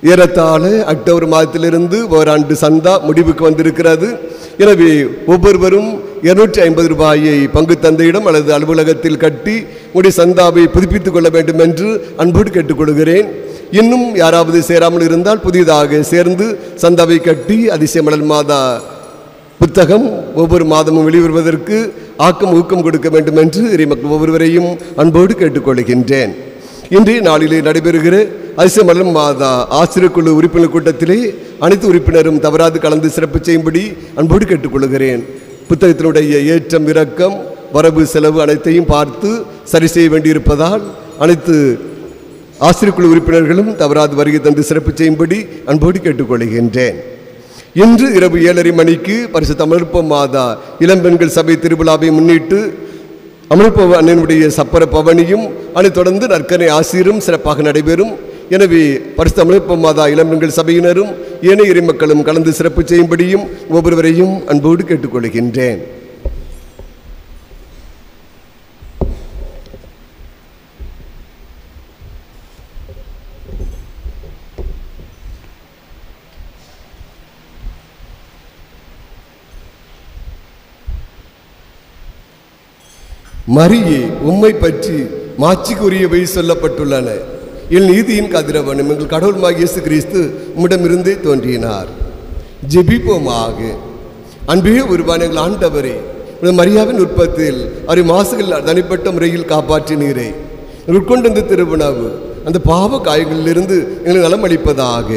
ஏறத்தாழ அக்டோபர் மாதத்திலிருந்து ஓராண்டு சந்தா முடிவுக்கு வந்திருக்கிறது. எனவே ஒவ்வொருவரும் 250 ரூபாயை பங்கு தந்தையிடம் அல்லது அலுவலகத்தில் கட்டி உடைய சந்தாவை புதுப்பித்துக் கொள்ள வேண்டும் என்று அன்போடு கேட்டுக்கொள்கிறேன். இன்னும் யாராவது சேராமல் இருந்தால் புதிதாக சேர்ந்து சந்தாவை கட்டி அதிசய மடல் மாதா புத்தகம் ஒவ்வொரு மாதமும் வெளிவருவதற்கு ஊக்கம் கொடுக்க வேண்டும் என்று இறைமக்கள் ஒவ்வொருவரையும் அன்போடு கேட்டுக்கொள்கின்றேன். இன்றைய நாளிலே நடைபெறுகிற அதிசய மலர் மாதா ஆசிரியர் குழு உறுப்பினர் கூட்டத்திலே அனைத்து உறுப்பினரும் தவறாது கலந்து சிறப்பு செய்யும்படி அன்போடு கேட்டுக்கொள்கிறேன். புத்தகத்தினுடைய ஏற்றம் இறக்கம் வரவு செலவு அனைத்தையும் பார்த்து சரி செய்ய வேண்டியிருப்பதால் அனைத்து ஆசிரியர் குழு உறுப்பினர்களும் தவறாது வருகை தந்து சிறப்பு செய்யும்படி அன்போடு கேட்டுக்கொள்கின்றேன். இன்று இரவு 7:30 மணிக்கு பரிசுத்த அமலோற்ப மாதா இளம்பெண்கள் சபை திருவிழாவை முன்னிட்டு அமலோற்ப அண்ணனுடைய சப்பர பவனியும் அதைத் தொடர்ந்து நற்கரை ஆசிரியரும் சிறப்பாக நடைபெறும். எனவே பரிசுத்த அமலோற்ப மாதா இளம்பெண்கள் சபையினரும் ஏனைய இறைமக்களும் கலந்து சிறப்பு செய்யும்படியும் ஒவ்வொருவரையும் அன்போடு கேட்டுக்கொள்கின்றேன். மரியே, உம்மை பற்றி மாட்சிக்குரியவை சொல்லப்பட்டுள்ளன. என் நீதியின் கதிரவனும் எங்கள் கடவுளுமாகிய இயேசு கிறிஸ்து உம்மிடமிருந்தே தோன்றினார். ஜெபிப்போமாக. அன்பே உருவான எங்கள் ஆண்டவரே, மரியாவின் உற்பத்தியில் அவரை மாசுகள் தனிப்பட்ட முறையில் காப்பாற்றினீரே. உட்கொண்ட இந்த திருவுணவு அந்த பாவ காயங்களிலிருந்து எங்களுக்கு நலம் அளிப்பதாக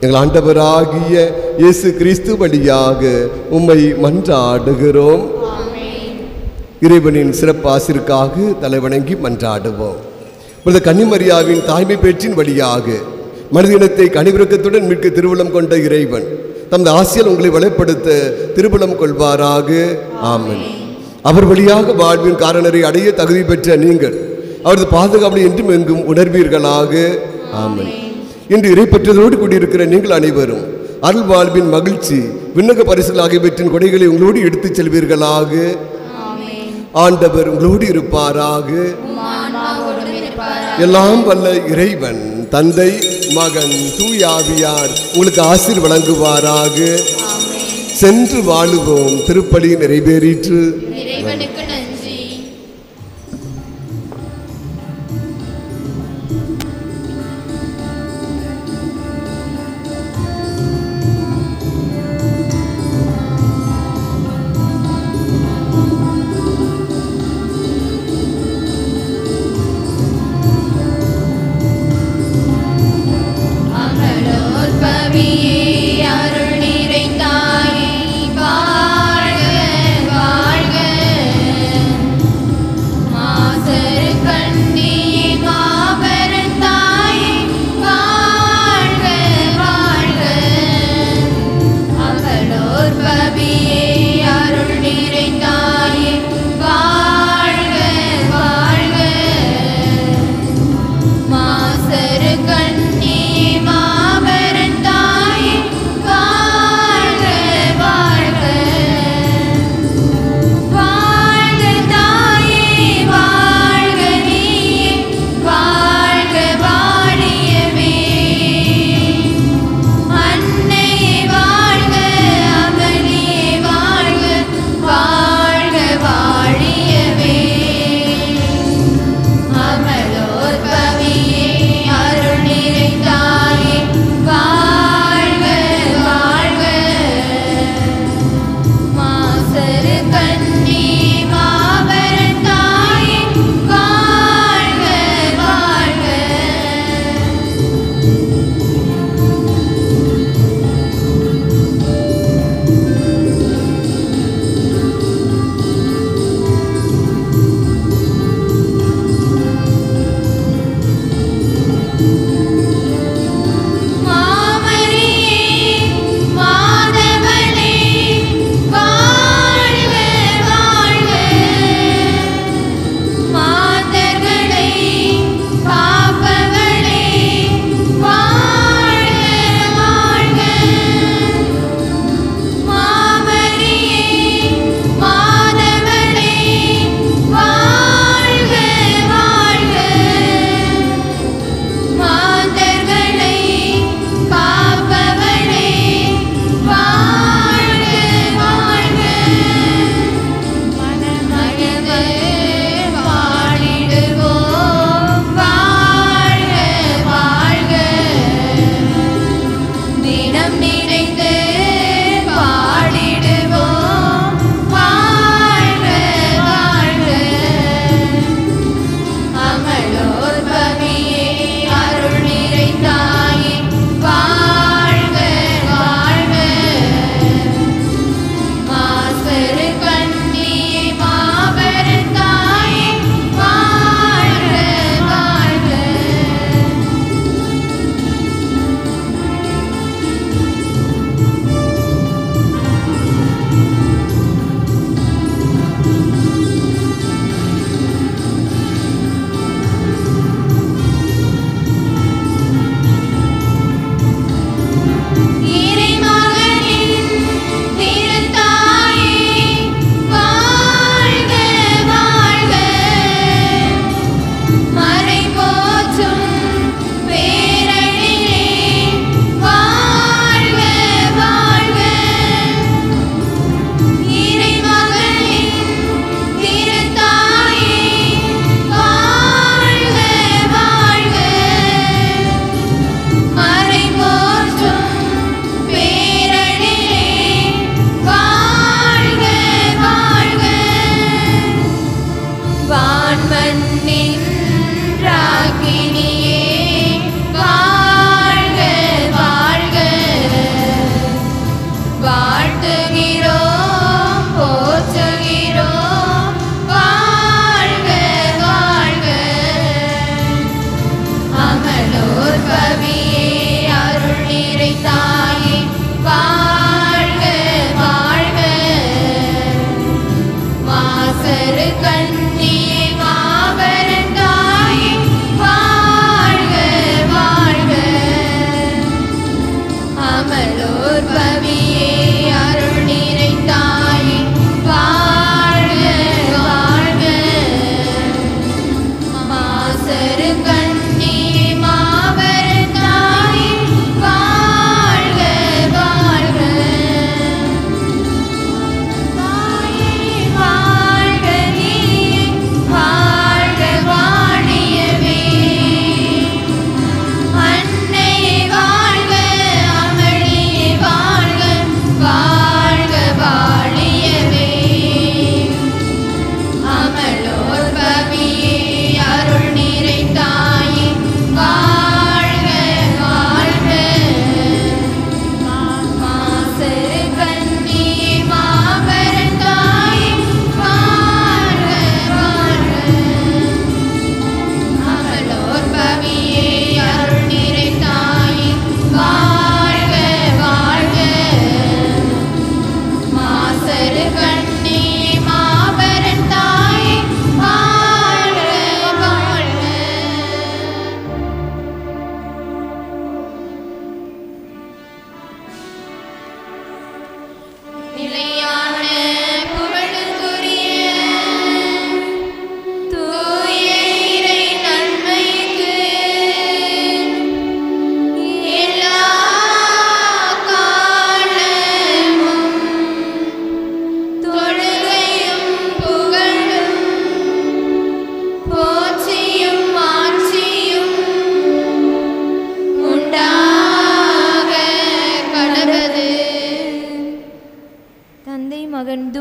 எங்கள் ஆண்டவராகிய இயேசு கிறிஸ்து வழியாக உம்மை மன்றாடுகிறோம். இறைவனின் சிறப்பாசிற்காக தலைவணங்கி மன்றாடுவோம். இந்த கன்னிமரியாவின் தாய்மை பேற்றின் வழியாக மனித இனத்தை கனிவிறக்கத்துடன் மீட்க திருவுளம் கொண்ட இறைவன் தமது ஆசியால் உங்களை வளப்படுத்த திருவுளம் கொள்வாராக. ஆமென். அவர் வழியாக வாழ்வின் காரணரை அடைய தகுதி பெற்ற நீங்கள் அவரது பாதுகாவலை என்றும் எங்கும் உணர்வீர்களாக. ஆமென். இன்று இறைப்பற்றதோடு கூடியிருக்கிற நீங்கள் அனைவரும் அருள் வாழ்வின் மகிழ்ச்சி விண்ணக பரிசுகள் ஆகியவற்றின் கொடைகளை உங்களோடு எடுத்துச் செல்வீர்களாக. ஆண்டவர் உங்களோடு இருப்பாராக. எல்லாம் வல்ல இறைவன் தந்தை, மகன், தூயாவியார் உங்களுக்கு ஆசீர் வழங்குவாராக. சென்று வாழுவோம். திருப்பலி நிறைவேறிற்று. இறைவனுக்கு நன்றி. அருள் நிறைந்தாயே வாழ்க வாழ்க.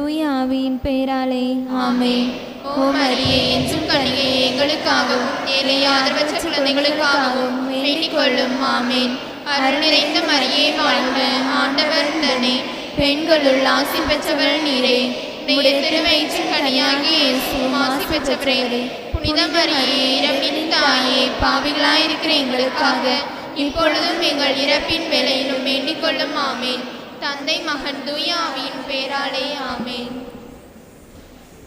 தூய ஆவியின் பெயராலே ஆமென். ஓ மரியே, என்றும் கனியே, எங்களுக்காகவும் ஏழை ஆதரவற்ற குழந்தைகளுக்காகவும் வேண்டிக் கொள்ளும். ஆமென். அருள் நிறைந்த மரியே வாழ்க, ஆண்டவர் தன்னை பெண்களுள் ஆசி பெற்றவள் நீரே. உம்முடைய திருவயிற்றின் கனியாகிய இயேசுவும் ஆசி பெற்றவரே. புனித மரியே, இறைவனின் தாயே, பாவிகளாயிருக்கிற எங்களுக்காக இப்பொழுதும் எங்கள் இறப்பின் வேளையிலும் வேண்டிக் கொள்ளும். ஆமென். தந்தை, மகன், தூய ஆவியின் பெயராலே ஆமென்.